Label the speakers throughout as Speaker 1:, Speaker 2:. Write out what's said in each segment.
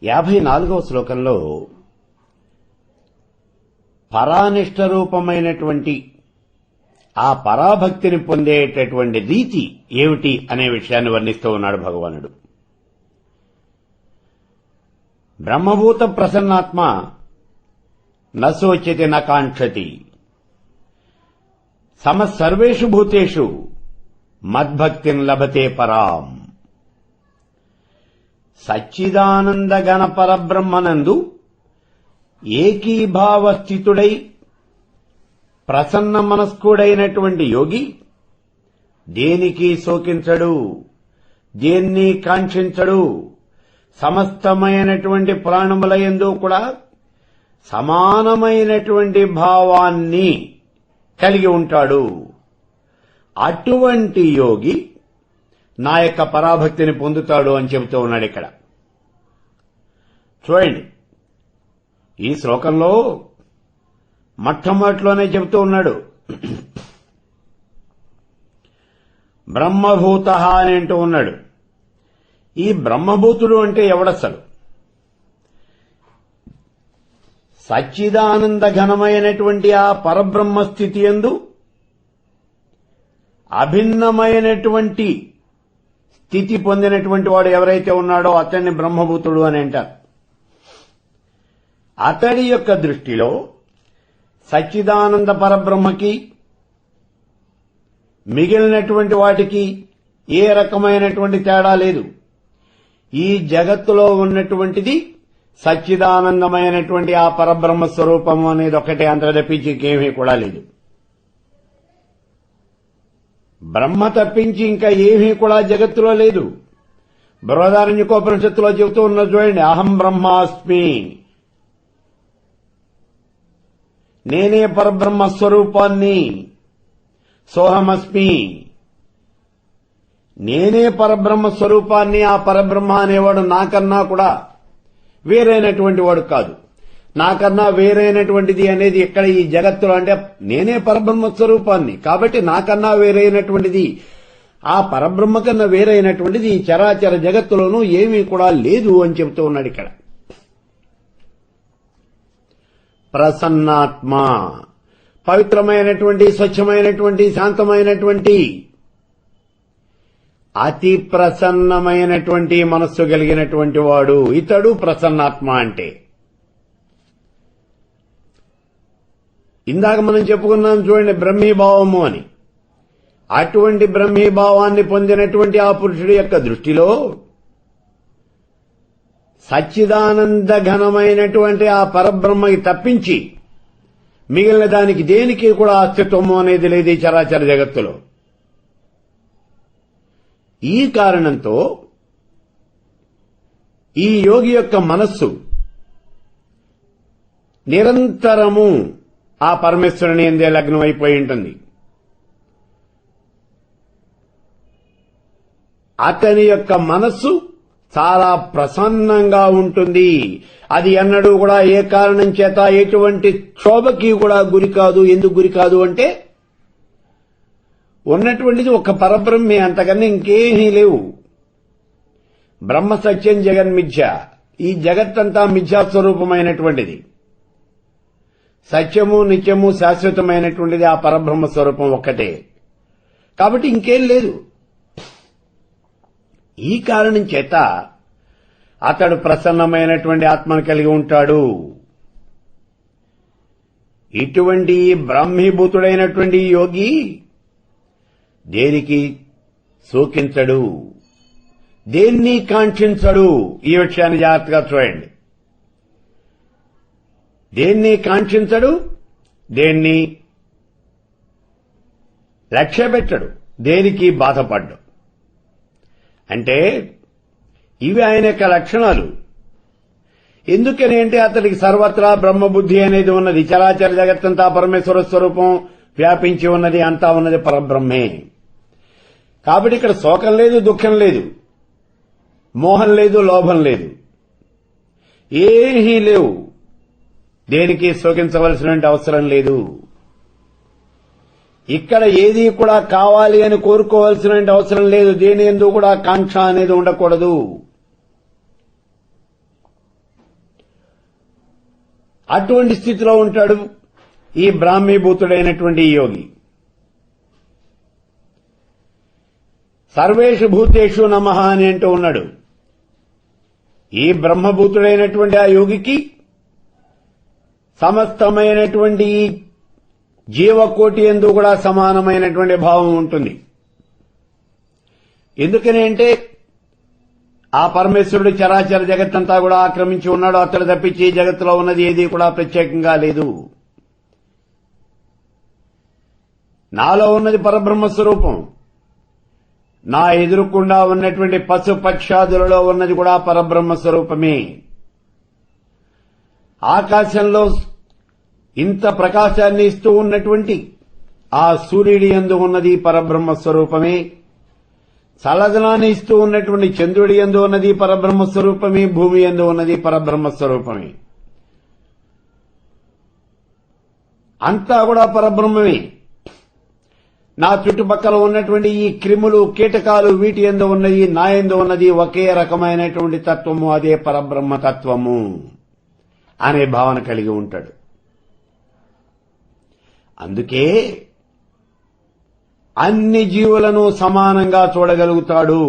Speaker 1: 54వ శ్లోకంలో పరానిష్ట రూపమైనటువంటి ఆ పరాభక్తిని పొందేటటువంటి రీతి ఏమిటి అనే విషయాన్ని వర్ణిస్తూ ఉన్నాడు భగవానుడు. బ్రహ్మభూత ప్రసన్నాత్మ నశోచ్యతి నకాంక్షతి సమసర్వేషు భూతేషు మద్భక్తిన్ లభతే పరాం. సచ్చిదానంద గణ పరబ్రహ్మనందు ఏకీభావస్థితుడై ప్రసన్న మనస్కుడైనటువంటి యోగి దేనికి శోకించడు, దేన్ని కాంక్షించడు. సమస్తమైనటువంటి ప్రాణముల యందు కూడా సమానమైనటువంటి భావాన్ని కలిగి ఉంటాడు. అటువంటి యోగి నా యొక్క పరాభక్తిని పొందుతాడు అని చెబుతూ ఉన్నాడు. ఇక్కడ చూడండి, ఈ శ్లోకంలో మొట్టమొదటిలోనే చెబుతూ ఉన్నాడు బ్రహ్మభూత అని అంటూ ఉన్నాడు. ఈ బ్రహ్మభూతుడు అంటే ఎవడసలు? సచ్చిదానంద ఘనమైనటువంటి ఆ పరబ్రహ్మ స్థితి యందు అభిన్నమైనటువంటి స్థితి పొందినటువంటి వాడు ఎవరైతే ఉన్నాడో అతన్ని బ్రహ్మభూతుడు అని అంటారు. అతడి యొక్క దృష్టిలో సచ్చిదానంద పరబ్రహ్మకి మిగిలినటువంటి వాటికి ఏ రకమైనటువంటి తేడా లేదు. ఈ జగత్తులో ఉన్నటువంటిది సచ్చిదానందమైనటువంటి ఆ పరబ్రహ్మ స్వరూపము అనేది ఒకటే, అంత తప్పించి ఇంకేమీ కూడా లేదు. బ్రహ్మ తప్పించి ఇంకా ఏమీ కూడా జగత్తులో లేదు. బృహదారణ్యకోపనిషత్తులో చెబుతూ ఉన్న చూడండి, అహం బ్రహ్మాస్మి, నేనే పరబ్రహ్మ స్వరూపాన్ని, సోహమస్మి, నేనే పరబ్రహ్మ స్వరూపాన్ని. ఆ పరబ్రహ్మ అనేవాడు నాకన్నా కూడా వేరైనటువంటి వాడు కాదు. నాకన్నా వేరైనటువంటిది అనేది ఎక్కడ ఈ జగత్తులో అంటే నేనే పరబ్రహ్మ స్వరూపాన్ని, కాబట్టి నాకన్నా వేరైనటువంటిది, ఆ పరబ్రహ్మ కన్నా వేరైనటువంటిది ఈ చరాచర జగత్తులోనూ ఏమీ కూడా లేదు అని చెబుతూ ఉన్నాడు ఇక్కడ. ప్రసన్నాత్మ, పవిత్రమైనటువంటి, స్వచ్ఛమైనటువంటి, శాంతమైనటువంటి, అతి ప్రసన్నమైనటువంటి మనస్సు కలిగినటువంటి వాడు ఇతడు ప్రసన్నాత్మ అంటే. ఇందాక మనం చెప్పుకున్నాం చూడండి బ్రహ్మీభావము అని. అటువంటి బ్రహ్మీభావాన్ని పొందినటువంటి ఆ పురుషుడి యొక్క దృష్టిలో సచ్చిదానంద ఘనమైనటువంటి ఆ పరబ్రహ్మకి తప్పించి మిగిలిన దానికి దేనికి కూడా అస్తిత్వము అనేది లేదు ఈ చరాచర జగత్తులో. ఈ కారణంతో ఈ యోగి యొక్క మనస్సు నిరంతరము ఆ పరమేశ్వరుని ఎందే లగ్నం అయిపోయి ఉంటుంది. అతని యొక్క మనస్సు చాలా ప్రసన్నంగా ఉంటుంది. అది ఎన్నడూ కూడా ఏ కారణం చేత ఎటువంటి క్షోభకి కూడా గురి కాదు. ఎందుకు గురి కాదు అంటే ఉన్నటువంటిది ఒక పరబ్రహ్మే, అంతకన్నా ఇంకేమీ లేవు. బ్రహ్మ సత్యం జగన్మిథ్య, ఈ జగత్తంతా మిథ్యాస్వరూపమైనటువంటిది. సత్యము నిత్యము శాశ్వతమైనటువంటిది ఆ పరబ్రహ్మ స్వరూపం ఒక్కటే, కాబట్టి ఇంకేం లేదు. ఈ కారణం చేత అతడు ప్రసన్నమైనటువంటి ఆత్మను కలిగి ఉంటాడు. ఇటువంటి బ్రహ్మీభూతుడైనటువంటి యోగి దేనికి శోకించడు, దేన్ని కాంక్షించడు. ఈ విషయాన్ని జాగ్రత్తగా చూడండి. దేన్ని కాంక్షించడు, దేన్ని లక్ష్యపెట్టడు, దేనికి బాధపడ్డు. అంటే ఇవి ఆయన యొక్క లక్షణాలు. ఎందుకని అంటే అతడికి సర్వత్రా బ్రహ్మబుద్ధి అనేది ఉన్నది. చరాచర జగత్తంతా పరమేశ్వర స్వరూపం వ్యాపించి ఉన్నది, అంతా ఉన్నది పరబ్రహ్మే. కాబట్టి ఇక్కడ శోకం లేదు, దుఃఖం లేదు, మోహం లేదు, లోభం లేదు, ఏమీ లేవు. దేనికి శోకించవలసిన అవసరం లేదు. ఇక్కడ ఏది కూడా కావాలి అని కోరుకోవాల్సిన అవసరం లేదు. దేని యందు కూడా కాంక్ష అనేది ఉండకూడదు. అటువంటి స్థితిలో ఉంటాడు ఈ బ్రాహ్మీభూతుడైనటువంటి యోగి. సర్వేషు భూతేషు నమః అని అంటూ ఉన్నాడు. ఈ బ్రహ్మభూతుడైనటువంటి ఆ యోగికి సమస్తమైనటువంటి జీవకోటి యందు కూడా సమానమైనటువంటి భావం ఉంటుంది. ఎందుకని అంటే ఆ పరమేశ్వరుడు చరాచర జగత్తంతా కూడా ఆక్రమించి ఉన్నాడు. అతడు తప్పించి జగత్తులో ఉన్నది ఏది కూడా ప్రత్యేకంగా లేదు. నాలో ఉన్నది పరబ్రహ్మ స్వరూపం. నా ఎదురుకుండా ఉన్నటువంటి పశుపక్షాదులలో ఉన్నది కూడా పరబ్రహ్మ స్వరూపమే. ఆకాశంలో ఇంత ప్రకాశాన్ని ఇస్తూ ఉన్నటువంటి ఆ సూర్యుడి యందు ఉన్నది పరబ్రహ్మ స్వరూపమే. చల్లదనాన్ని ఇస్తూ ఉన్నటువంటి చంద్రుడి యందు ఉన్నది పరబ్రహ్మ స్వరూపమే. భూమి యందు ఉన్నది పరబ్రహ్మ స్వరూపమే. అంతా కూడా పరబ్రహ్మమే. నా చుట్టుపక్కల ఉన్నటువంటి ఈ క్రిములు కీటకాలు వీటి యందు ఉన్నది నా యందు ఉన్నది ఒకే రకమైనటువంటి తత్వము, అదే పరబ్రహ్మ తత్వము అనే భావన కలిగి ఉంటాడు. అందుకే అన్ని జీవులను సమానంగా చూడగలుగుతాడు.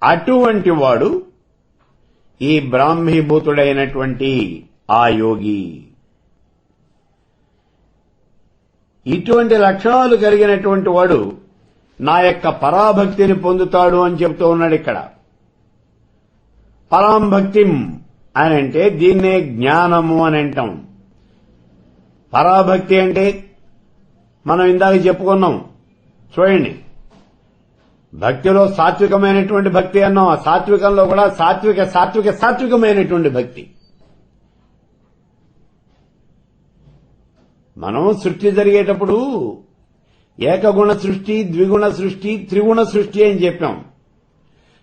Speaker 1: అటువంటి వాడు ఈ బ్రాహ్మీభూతుడైనటువంటి ఆ యోగి. ఇటువంటి లక్షణాలు కలిగినటువంటి వాడు నా యొక్క పరాభక్తిని పొందుతాడు అని చెప్తూ ఉన్నాడు ఇక్కడ. పరాంభక్తిం అని అంటే దీన్నే జ్ఞానము అని అంటాం. పరాభక్తి అంటే మనం ఇందాక చెప్పుకున్నాం చూడండి. భక్తిలో సాత్వికమైనటువంటి భక్తి అన్నాం. ఆ సాత్వికంలో కూడా సాత్వికమైనటువంటి భక్తి. మనం సృష్టి జరిగేటప్పుడు ఏకగుణ సృష్టి, ద్విగుణ సృష్టి, త్రిగుణ సృష్టి అని చెప్పాం.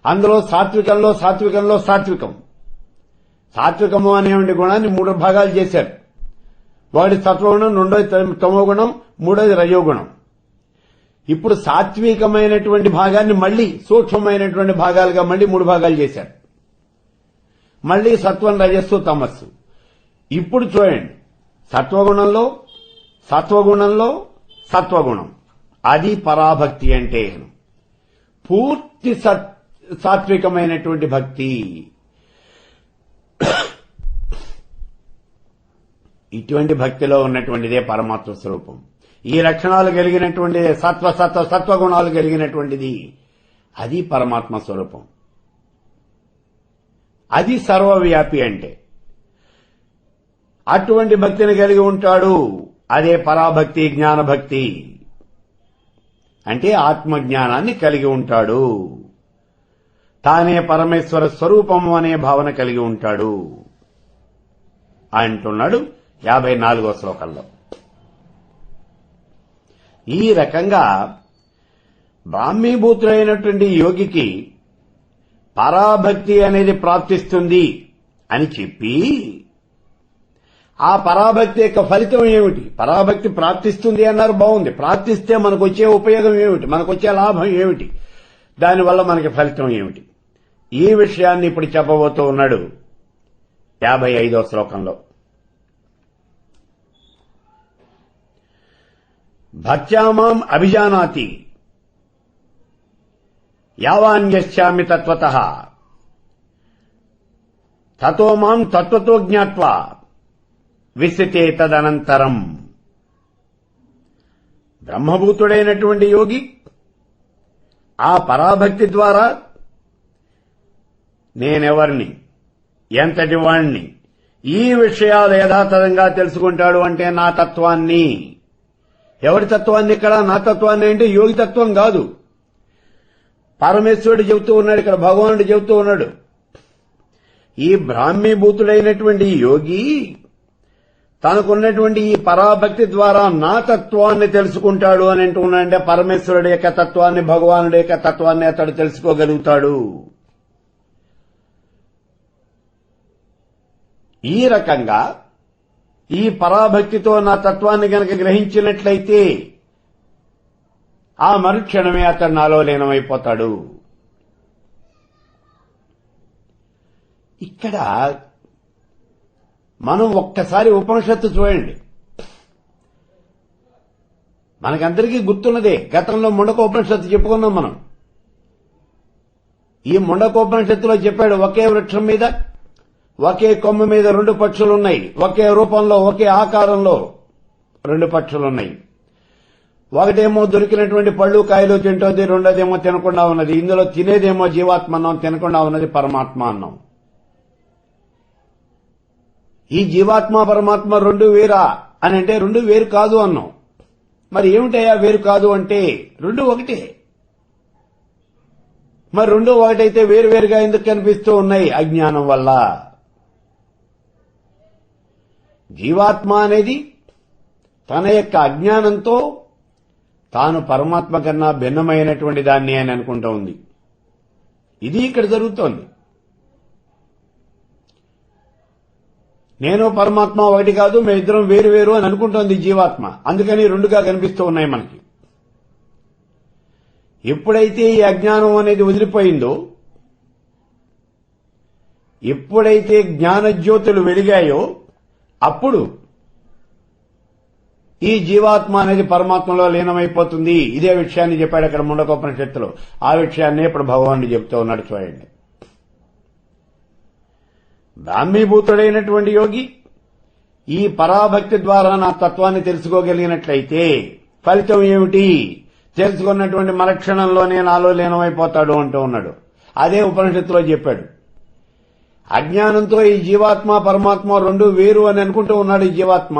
Speaker 1: అందులో సాత్వికంలో సాత్వికము అనేటువంటి గుణాన్ని 3 భాగాలు చేశారు. వాడి సత్వగుణం, రెండోది తమోగుణం, మూడోది రజోగుణం. ఇప్పుడు సాత్వికమైనటువంటి భాగాన్ని మళ్లీ సూక్ష్మమైనటువంటి భాగాలుగా మళ్లీ 3 భాగాలు చేశారు. మళ్లీ సత్వం, రజస్సు, తమస్సు. ఇప్పుడు చూడండి, సత్వగుణంలో సత్వగుణం, అది పరాభక్తి అంటే పూర్తి సాత్వికమైనటువంటి భక్తి. ఇటువంటి భక్తిలో ఉన్నటువంటిదే పరమాత్మ స్వరూపం. ఈ లక్షణాలు కలిగినటువంటిదే సత్వగుణాలు కలిగినటువంటిది, అది పరమాత్మ స్వరూపం. అది సర్వవ్యాపి అంటే అటువంటి భక్తిని కలిగి ఉంటాడు. అదే పరాభక్తి, జ్ఞానభక్తి అంటే ఆత్మజ్ఞానాన్ని కలిగి ఉంటాడు. తానే పరమేశ్వర స్వరూపము అనే భావన కలిగి ఉంటాడు అంటున్నాడు 54వ శ్లోకంలో. ఈ రకంగా బ్రాహ్మీభూతుడైనటువంటి యోగికి పరాభక్తి అనేది ప్రాప్తిస్తుంది అని చెప్పి, ఆ పరాభక్తి యొక్క ఫలితం ఏమిటి? పరాభక్తి ప్రాప్తిస్తుంది అన్నారు, బాగుంది. ప్రాప్తిస్తే మనకు వచ్చే ఉపయోగం ఏమిటి? మనకు వచ్చే లాభం ఏమిటి? దానివల్ల మనకి ఫలితం ఏమిటి? ఈ విషయాన్ని ఇప్పుడు చెప్పబోతూ ఉన్నాడు 55వ శ్లోకంలో. భక్త్యామాం అభిజానాతి యావాన్యస్యామి తత్వతః తతో మాం తత్వతో జ్ఞాత్వా విసితే తదనంతరం. బ్రహ్మభూతుడైనటువంటి యోగి ఆ పరాభక్తి ద్వారా నేనెవరిని, ఎంతటి వాణ్ణి, ఈ విషయాలు యథాతథంగా తెలుసుకుంటాడు. అంటే నా తత్వాన్ని. ఎవరి తత్వాన్ని? ఇక్కడ నా తత్వాన్ని అంటే యోగి తత్వం కాదు, పరమేశ్వరుడు చెబుతూ ఉన్నాడు, ఇక్కడ భగవానుడు చెబుతూ ఉన్నాడు. ఈ బ్రాహ్మీభూతుడైనటువంటి యోగి తనకున్నటువంటి ఈ పరాభక్తి ద్వారా నా తత్వాన్ని తెలుసుకుంటాడు అని అంటూ ఉన్నాడంటే పరమేశ్వరుడు యొక్క తత్వాన్ని, భగవానుడి యొక్క తత్వాన్ని అతడు తెలుసుకోగలుగుతాడు. ఈ రకంగా ఈ పరాభక్తితో నా తత్వాన్ని గనక గ్రహించినట్లయితే ఆ మరుక్షణమే అతడు నాలో లీనమైపోతాడు. ఇక్కడ మనం ఒక్కసారి ఉపనిషత్తు చూడండి. మనకందరికీ గుర్తున్నదే, గతంలో ముండకోపనిషత్తు చెప్పుకున్నాం మనం. ఈ ముండకోపనిషత్తులో చెప్పాడు, ఒకే వృక్షం మీద ఒకే కొమ్మ మీద రెండు పక్షులున్నాయి, ఒకే రూపంలో ఒకే ఆకారంలో రెండు పక్షులున్నాయి. ఒకటేమో దొరికినటువంటి పళ్ళు కాయలు తింటోంది, రెండోదేమో తినకుండా ఉన్నది. ఇందులో తినేదేమో జీవాత్మ అన్నం, తినకుండా ఉన్నది పరమాత్మ అన్నం. ఈ జీవాత్మ పరమాత్మ రెండు వేరా అని అంటే రెండు వేరు కాదు అన్నాం. మరి ఏమిటయ్యా వేరు కాదు అంటే రెండు ఒకటే. మరి రెండు ఒకటైతే వేరువేరుగా ఎందుకు కనిపిస్తూ ఉన్నాయి? అజ్ఞానం వల్ల. జీవాత్మ అనేది తన యొక్క అజ్ఞానంతో తాను పరమాత్మ కన్నా భిన్నమైనటువంటి దాన్ని అని అనుకుంటూ ఉంది. ఇది ఇక్కడ జరుగుతోంది. నేను పరమాత్మ ఒకటి కాదు, మేమిద్దరం వేరు వేరు అని అనుకుంటోంది జీవాత్మ. అందుకని రెండుగా కనిపిస్తూ ఉన్నాయి మనకి. ఎప్పుడైతే ఈ అజ్ఞానం అనేది వదిలిపోయిందో, ఎప్పుడైతే జ్ఞానజ్యోతులు వెలిగాయో, అప్పుడు ఈ జీవాత్మ అనేది పరమాత్మలో లీనమైపోతుంది. ఇదే విషయాన్ని చెప్పాడు అక్కడ ముండకోపనిషత్తులో. ఆ విషయాన్నే ఇప్పుడు భగవానుడు చెప్తూ ఉన్నాడు చూడండి. బ్రాహ్మీభూతుడైనటువంటి యోగి ఈ పరాభక్తి ద్వారా నా తత్వాన్ని తెలుసుకోగలిగినట్లయితే ఫలితం ఏమిటి? తెలుసుకున్నటువంటి మరక్షణంలోనే నాలో లీనమైపోతాడు అంటూ ఉన్నాడు. అదే ఉపనిషత్తులో చెప్పాడు. అజ్ఞానంతో ఈ జీవాత్మ పరమాత్మ రెండు వేరు అని అనుకుంటూ ఉన్నాడు ఈ జీవాత్మ.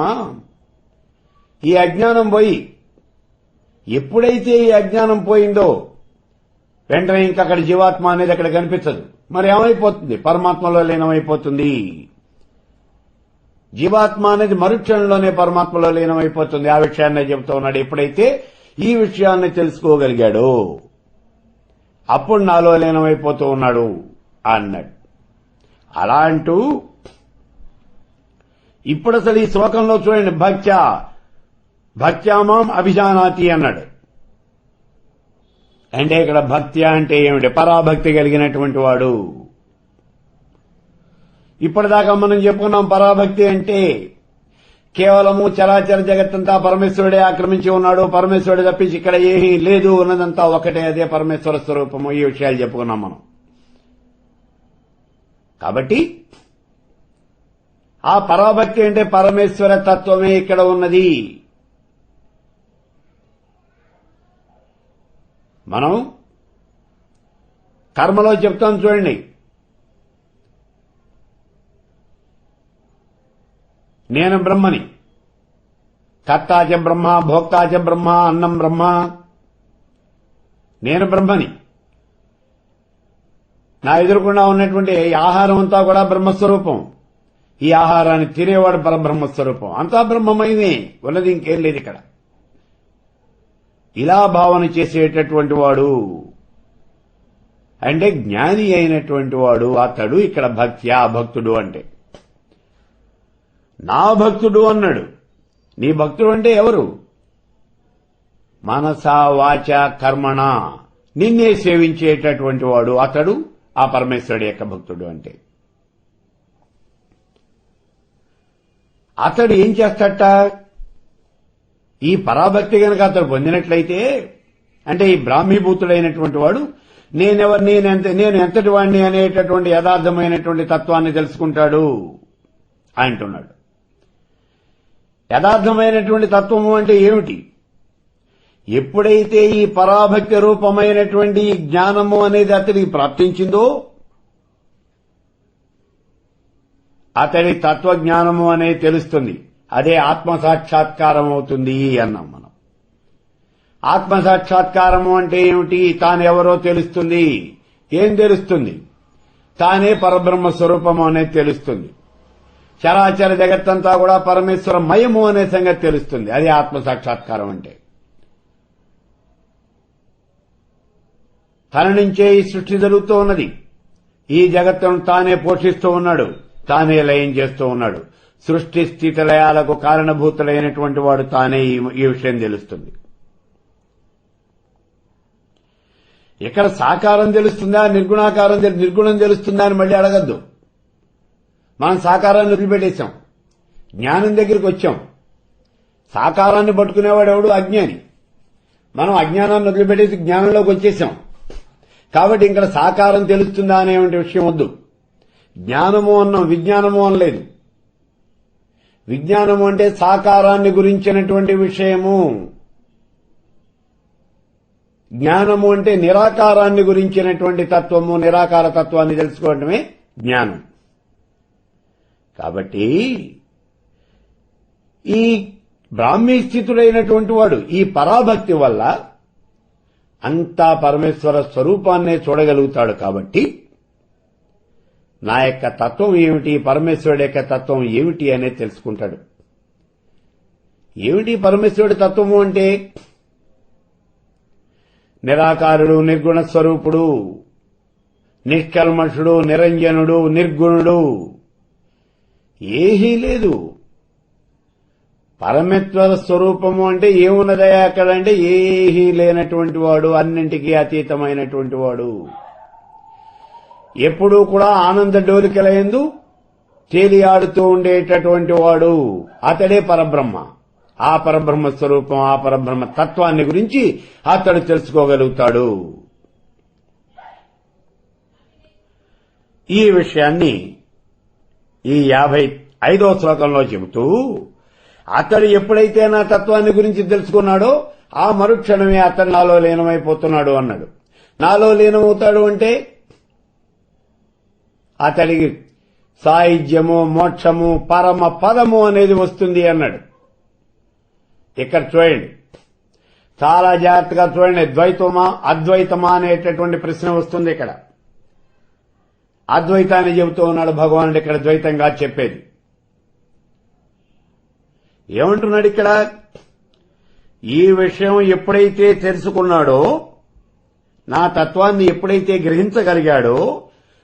Speaker 1: ఈ అజ్ఞానం పోయి ఎప్పుడైతే ఈ అజ్ఞానం పోయిందో వెంటనే ఇంకా అక్కడ జీవాత్మ అనేది అక్కడ కనిపించదు. మరి ఏమైపోతుంది? పరమాత్మలో లీనమైపోతుంది. జీవాత్మ అనేది మరుక్షణంలోనే పరమాత్మలో లీనమైపోతుంది. ఆ విషయాన్ని చెబుతూ ఉన్నాడు. ఎప్పుడైతే ఈ విషయాన్ని తెలుసుకోగలిగాడు అప్పుడు నాలో లీనమైపోతూ ఉన్నాడు అన్నాడు. అలా అంటూ ఇప్పుడు అసలు ఈ శ్లోకంలో చూడండి, భక్త్యామాం అభిజానాతి అన్నాడు. అంటే ఇక్కడ భక్త్య అంటే ఏమిటి? పరాభక్తి కలిగినటువంటి వాడు. ఇప్పటిదాకా మనం చెప్పుకున్నాం పరాభక్తి అంటే కేవలము చరాచర జగత్తంతా పరమేశ్వరుడే ఆక్రమించి ఉన్నాడు, పరమేశ్వరుడు తప్పించి ఇక్కడ ఏమీ లేదు, ఉన్నదంతా ఒకటే, అదే పరమేశ్వర స్వరూపము. ఈ విషయాలు చెప్పుకున్నాం మనం. కాబట్టి ఆ పరాభక్తి అంటే పరమేశ్వర తత్వమే ఇక్కడ ఉన్నది. మనం కర్మలో చెప్తాం చూడండి, నేను బ్రహ్మని, కర్తాచ బ్రహ్మ, భోక్తాచ బ్రహ్మ, అన్నం బ్రహ్మ. నేను బ్రహ్మని, నా ఎదురుకుండా ఉన్నటువంటి ఆహారం అంతా కూడా బ్రహ్మస్వరూపం. ఈ ఆహారాన్ని తినేవాడు పరబ్రహ్మస్వరూపం. అంతా బ్రహ్మమయమే, ఉన్నది ఇంకేం లేదు ఇక్కడ. ఇలా భావన చేసేటటువంటి వాడు అంటే జ్ఞాని అయినటువంటి వాడు, అతడు ఇక్కడ భక్తుడు అంటే. నా భక్తుడు అన్నాడు. నీ భక్తుడు అంటే ఎవరు? మనసా వాచ కర్మణ నిన్నే సేవించేటటువంటి వాడు, అతడు ఆ పరమేశ్వరుడు యొక్క భక్తుడు అంటే. అతడు ఏం చేస్తాట? ఈ పరాభక్తి గనక అతడు పొందినట్లయితే, అంటే ఈ బ్రాహ్మీభూతుడైనటువంటి వాడు నేనెవరిని, నేను ఎంతటి వాడిని అనేటటువంటి యథార్థమైనటువంటి తత్వాన్ని తెలుసుకుంటాడు అంటున్నాడు. యథార్థమైనటువంటి తత్వము అంటే ఏమిటి? ఎప్పుడైతే ఈ పరాభక్తి రూపమైనటువంటి జ్ఞానము అనేది అతడికి ప్రాప్తించిందో, అతడి తత్వజ్ఞానము అనేది తెలుస్తుంది. అదే ఆత్మసాక్షాత్కారం అవుతుంది అన్నాం మనం. ఆత్మసాక్షాత్కారము అంటే ఏమిటి? తానెవరో తెలుస్తుంది. ఏం తెలుస్తుంది? తానే పరబ్రహ్మ స్వరూపము అనేది తెలుస్తుంది. చరాచర జగత్తంతా కూడా పరమేశ్వర మయము అనే సంగతి తెలుస్తుంది. అది ఆత్మసాక్షాత్కారం అంటే. తన నుంచే ఈ సృష్టి జరుగుతూ ఉన్నది. ఈ జగత్తును తానే పోషిస్తూ ఉన్నాడు, తానే లయం చేస్తూ ఉన్నాడు. సృష్టి స్థితి లయాలకు కారణభూతులైనటువంటి వాడు తానే. ఈ విషయం తెలుస్తుంది. ఇక్కడ సాకారం తెలుస్తుందా, నిర్గుణం తెలుస్తుందా అని మళ్ళీ అడగద్దు. మనం సాకారాన్ని వదిలిపెట్టేశాం. జ్ఞానం దగ్గరికి వచ్చాం. సాకారాన్ని పట్టుకునేవాడు ఎవడు? అజ్ఞాని. మనం అజ్ఞానాన్ని వదిలిపెట్టేసి జ్ఞానంలోకి వచ్చేసాం. కాబట్టి ఇక్కడ సాకారం తెలుస్తుందా అనే విషయం వద్దు. జ్ఞానము అన్నాం, విజ్ఞానము అనలేదు. విజ్ఞానము అంటే సాకారాన్ని గురించినటువంటి విషయము. జ్ఞానము అంటే నిరాకారాన్ని గురించినటువంటి తత్వము, నిరాకార తత్వాన్ని తెలుసుకోవడమే జ్ఞానం. కాబట్టి ఈ బ్రాహ్మీ స్థితుడైనటువంటి వాడు ఈ పరాభక్తి వల్ల అంతా పరమేశ్వర స్వరూపాన్నే చూడగలుగుతాడు. కాబట్టి నా యొక్క తత్వం ఏమిటి, పరమేశ్వరుడి యొక్క తత్వం ఏమిటి అనేది తెలుసుకుంటాడు. ఏమిటి పరమేశ్వరుడి తత్వము అంటే? నిరాకారుడు, నిర్గుణ స్వరూపుడు, నిష్కల్మషుడు, నిరంజనుడు, నిర్గుణుడు, ఏమీ లేదు. పరమేశ్వర స్వరూపము అంటే ఏమున్నదయా అక్కడంటే ఏమీ లేనటువంటి వాడు, అన్నింటికీ అతీతమైనటువంటి వాడు, ఎప్పుడూ కూడా ఆనంద డోలికలయందు తేలియాడుతూ ఉండేటటువంటి వాడు, అతడే పరబ్రహ్మ. ఆ పరబ్రహ్మ స్వరూపం, ఆ పరబ్రహ్మ తత్వాన్ని గురించి అతడు తెలుసుకోగలుగుతాడు. ఈ విషయాన్ని ఈ 55వ శ్లోకంలో చెబుతూ, అతడు ఎప్పుడైతే నా తత్వాన్ని గురించి తెలుసుకున్నాడో ఆ మరుక్షణమే అతడు నాలో లీనమైపోతున్నాడు అన్నాడు. నాలో లీనమవుతాడు అంటే అతడికి సాయుధ్యము, మోక్షము, పరమ పదము అనేది వస్తుంది అన్నాడు. ఇక్కడ చూడండి, చాలా జాగ్రత్తగా చూడండి. ద్వైతమా అద్వైతమా అనేటటువంటి ప్రశ్న వస్తుంది ఇక్కడ. అద్వైతాన్ని చెబుతూ ఉన్నాడు భగవానుడు, ఇక్కడ ద్వైతంగా చెప్పేది. ఏమంటున్నాడు ఇక్కడ? ఈ విషయం ఎప్పుడైతే తెలుసుకున్నాడో, నా తత్వాన్ని ఎప్పుడైతే గ్రహించగలిగాడో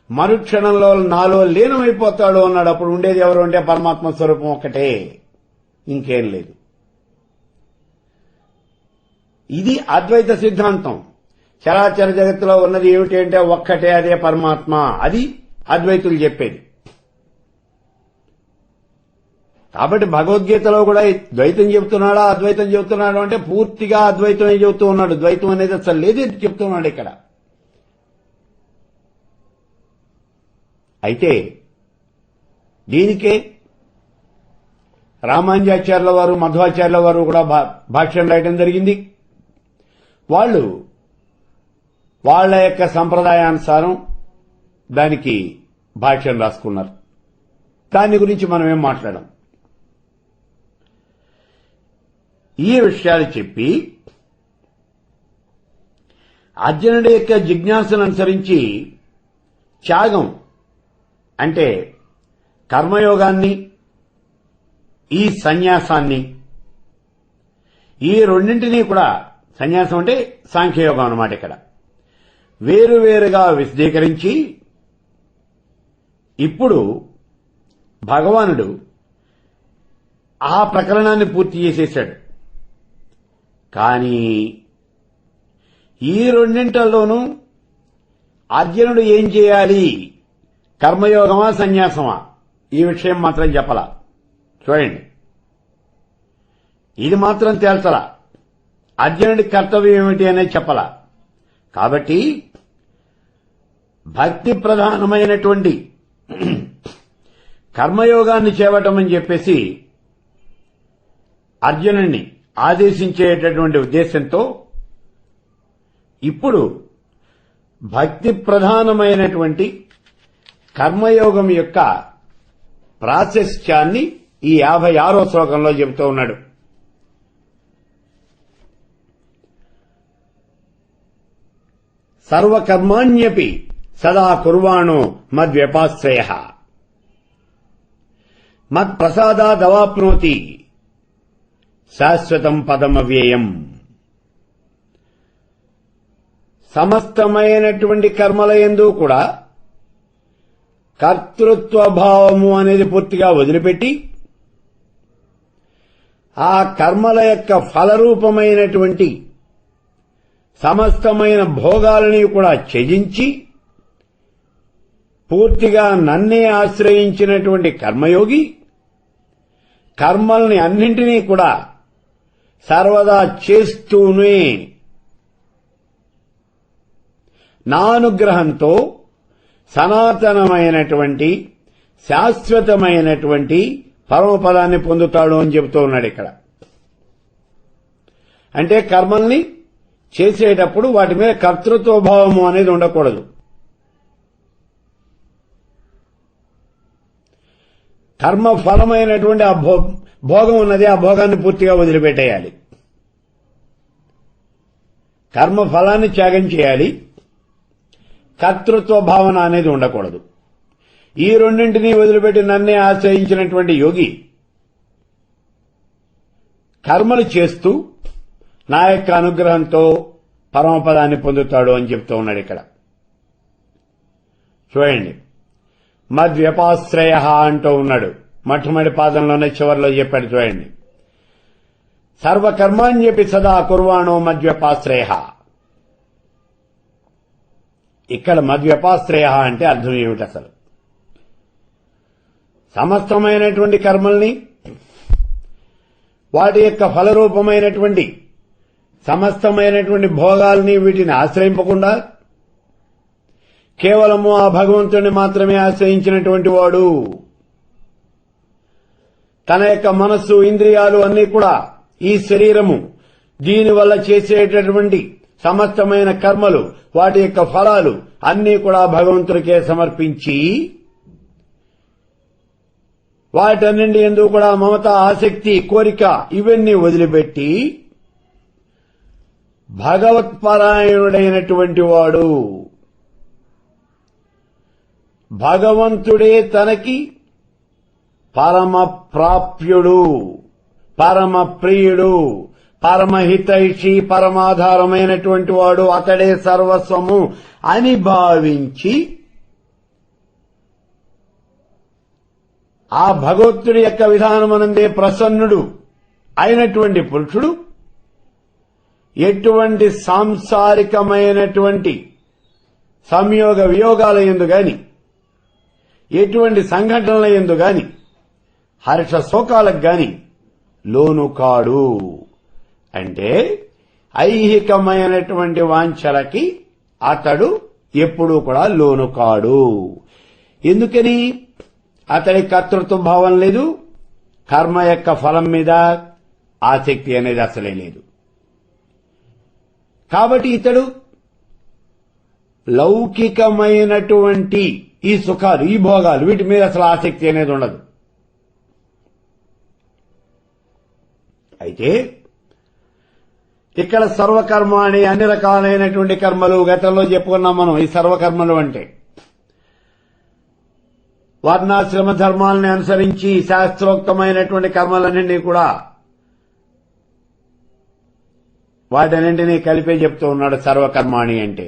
Speaker 1: మరుక్షణంలో నాలో లీనమైపోతాడు అన్నాడు. అప్పుడు ఉండేది ఎవరు అంటే పరమాత్మ స్వరూపం ఒక్కటే, ఇంకేం లేదు. ఇది అద్వైత సిద్ధాంతం. చరాచర జగత్తులో ఉన్నది ఏమిటి అంటే ఒక్కటే, అదే పరమాత్మ. అది అద్వైతులు చెప్పేది. కాబట్టి భగవద్గీతలో కూడా ద్వైతం చెబుతున్నాడా అద్వైతం చెబుతున్నాడు అంటే పూర్తిగా అద్వైతమే చెబుతూ ఉన్నాడు. ద్వైతం అనేది అసలు లేదని చెప్తున్నాడు ఇక్కడ. అయితే దీనికే రామానుజాచార్యుల వారు, మధ్వాచార్యుల వారు కూడా భాష్యం రాయడం జరిగింది. వాళ్ళు వాళ్ళ యొక్క సంప్రదాయానుసారం దానికి భాష్యం రాసుకున్నారు. దాని గురించి మనం ఏం మాట్లాడాం. ఈ విషయాలు చెప్పి అర్జునుడి యొక్క జిజ్ఞాసను అనుసరించి త్యాగం అంటే కర్మయోగాన్ని, ఈ సన్యాసాన్ని, ఈ రెండింటినీ కూడా, సన్యాసం అంటే సాంఖ్యయోగం అన్నమాట, ఇక్కడ వేరువేరుగా విశదీకరించి ఇప్పుడు భగవానుడు ఆ ప్రకరణాన్ని పూర్తి చేసేశాడు. కానీ ఈ రెండింటిలోనూ అర్జునుడు ఏం చేయాలి, కర్మయోగమా సన్యాసమా, ఈ విషయం మాత్రం చెప్పలా. చూడండి, ఇది మాత్రం తేల్చలా. అర్జునుడి కర్తవ్యం ఏమిటి అనేది చెప్పలా. కాబట్టి భక్తి ప్రధానమైనటువంటి కర్మయోగాన్ని చేపట్టమని చెప్పేసి అర్జునుడిని ఆదేశించేటటువంటి ఉద్దేశంతో ఇప్పుడు భక్తి ప్రధానమైనటువంటి కర్మయోగం యొక్క ప్రాశస్త్యాన్ని ఈ 56వ శ్లోకంలో చెబుతూ ఉన్నాడు. సర్వకర్మాణ్యపి సదా కుర్వాణో మద్వ్యపాశ్రయః మత్ప్రసాదాదవాప్నోతి శాశ్వతం పదమవ్యయం. సమస్తమైనటువంటి కర్మల యందు కూడా కర్తృత్వ భావము అనేది పూర్తిగా వదిలిపెట్టి ఆ కర్మల యొక్క ఫలరూపమైనటువంటి సమస్తమైన భోగాలని కూడా త్యజించి పూర్తిగా నన్నే ఆశ్రయించినటువంటి కర్మయోగి కర్మల్ని అన్నింటినీ కూడా సర్వదా చేస్తూనే నా అనుగ్రహంతో సనాతనమైనటువంటి శాశ్వతమైనటువంటి పరమపదాన్ని పొందుతాడు అని చెబుతూ ఉన్నాడు ఇక్కడ. అంటే కర్మల్ని చేసేటప్పుడు వాటి మీద కర్తృత్వ భావము అనేది ఉండకూడదు. కర్మ ఫలమైనటువంటి ఆ భోగం ఉన్నది, ఆ భోగాన్ని పూర్తిగా వదిలిపెట్టేయాలి. కర్మ ఫలాన్ని త్యాగం చేయాలి, కర్తృత్వ భావన అనేది ఉండకూడదు. ఈ రెండింటినీ వదిలిపెట్టి నన్నే ఆశ్రయించినటువంటి యోగి కర్మలు చేస్తూ నా యొక్క అనుగ్రహంతో పరమపదాన్ని పొందుతాడు అని చెప్తూ ఉన్నాడు ఇక్కడ. చూడండి, మద్వ్యపాశ్రయ అంటూ ఉన్నాడు. మొట్టమొదటి పాదంలోనే చివరిలో చెప్పాడు. చూడండి, సర్వకర్మాణ్యపి సదా కుర్వాణో మద్వ్యపాశ్రయ. ఇక్కడ మద్వ్యపాశ్రయ అంటే అర్థం ఏమిటి? అసలు సమస్తమైనటువంటి కర్మల్ని, వాటి యొక్క ఫలరూపమైనటువంటి సమస్తమైనటువంటి భోగాల్ని వీటిని ఆశ్రయింపకుండా కేవలము ఆ భగవంతుడిని మాత్రమే ఆశ్రయించినటువంటి వాడు తన యొక్క మనస్సు, ఇంద్రియాలు అన్నీ కూడా, ఈ శరీరము, దీనివల్ల చేసేటటువంటి సమస్తమైన కర్మలు, వాటి యొక్క ఫలాలు అన్నీ కూడా భగవంతుడికే సమర్పించి వాటన్నింటి యందు కూడా మమత, ఆసక్తి, కోరిక ఇవన్నీ వదిలిపెట్టి భగవత్పరాయణుడైనటువంటి వాడు, భగవంతుడే తనకి పరమ ప్రాప్యుడు, పరమ ప్రియుడు, పరమహితైషి, పరమాధారమైనటువంటి వాడు, అతడే సర్వస్వము అని భావించి ఆ భగవంతుడి యొక్క విధానమనందే ప్రసన్నుడు అయినటువంటి పురుషుడు ఎటువంటి సాంసారికమైనటువంటి సంయోగ వియోగాల యందు గాని, ఎటువంటి సంఘటనల యందు గాని, హర్ష శోకాలకు గాని లోను కాడు. అంటే ఐహికమైనటువంటి వాంఛలకి అతడు ఎప్పుడూ కూడా లోను కాడు. ఎందుకని? అతడి కర్తృత్వ భావం లేదు, కర్మ యొక్క ఫలం మీద ఆసక్తి అనేది అసలే లేదు. కాబట్టి ఇతడు లౌకికమైనటువంటి ఈ సుఖాలు, ఈ భోగాలు, వీటి మీద అసలు ఆసక్తి అనేది ఉండదు. అయితే ఇక్కడ సర్వకర్మాణి, అన్ని రకాలైనటువంటి కర్మలు గతంలో చెప్పుకున్నాం మనం. ఈ సర్వకర్మలు అంటే వర్ణాశ్రమ ధర్మాలని అనుసరించి శాస్త్రోక్తమైనటువంటి కర్మలన్నింటినీ కూడా వాటన్నింటినీ కలిపే చెప్తూ ఉన్నాడు సర్వకర్మాణి అంటే.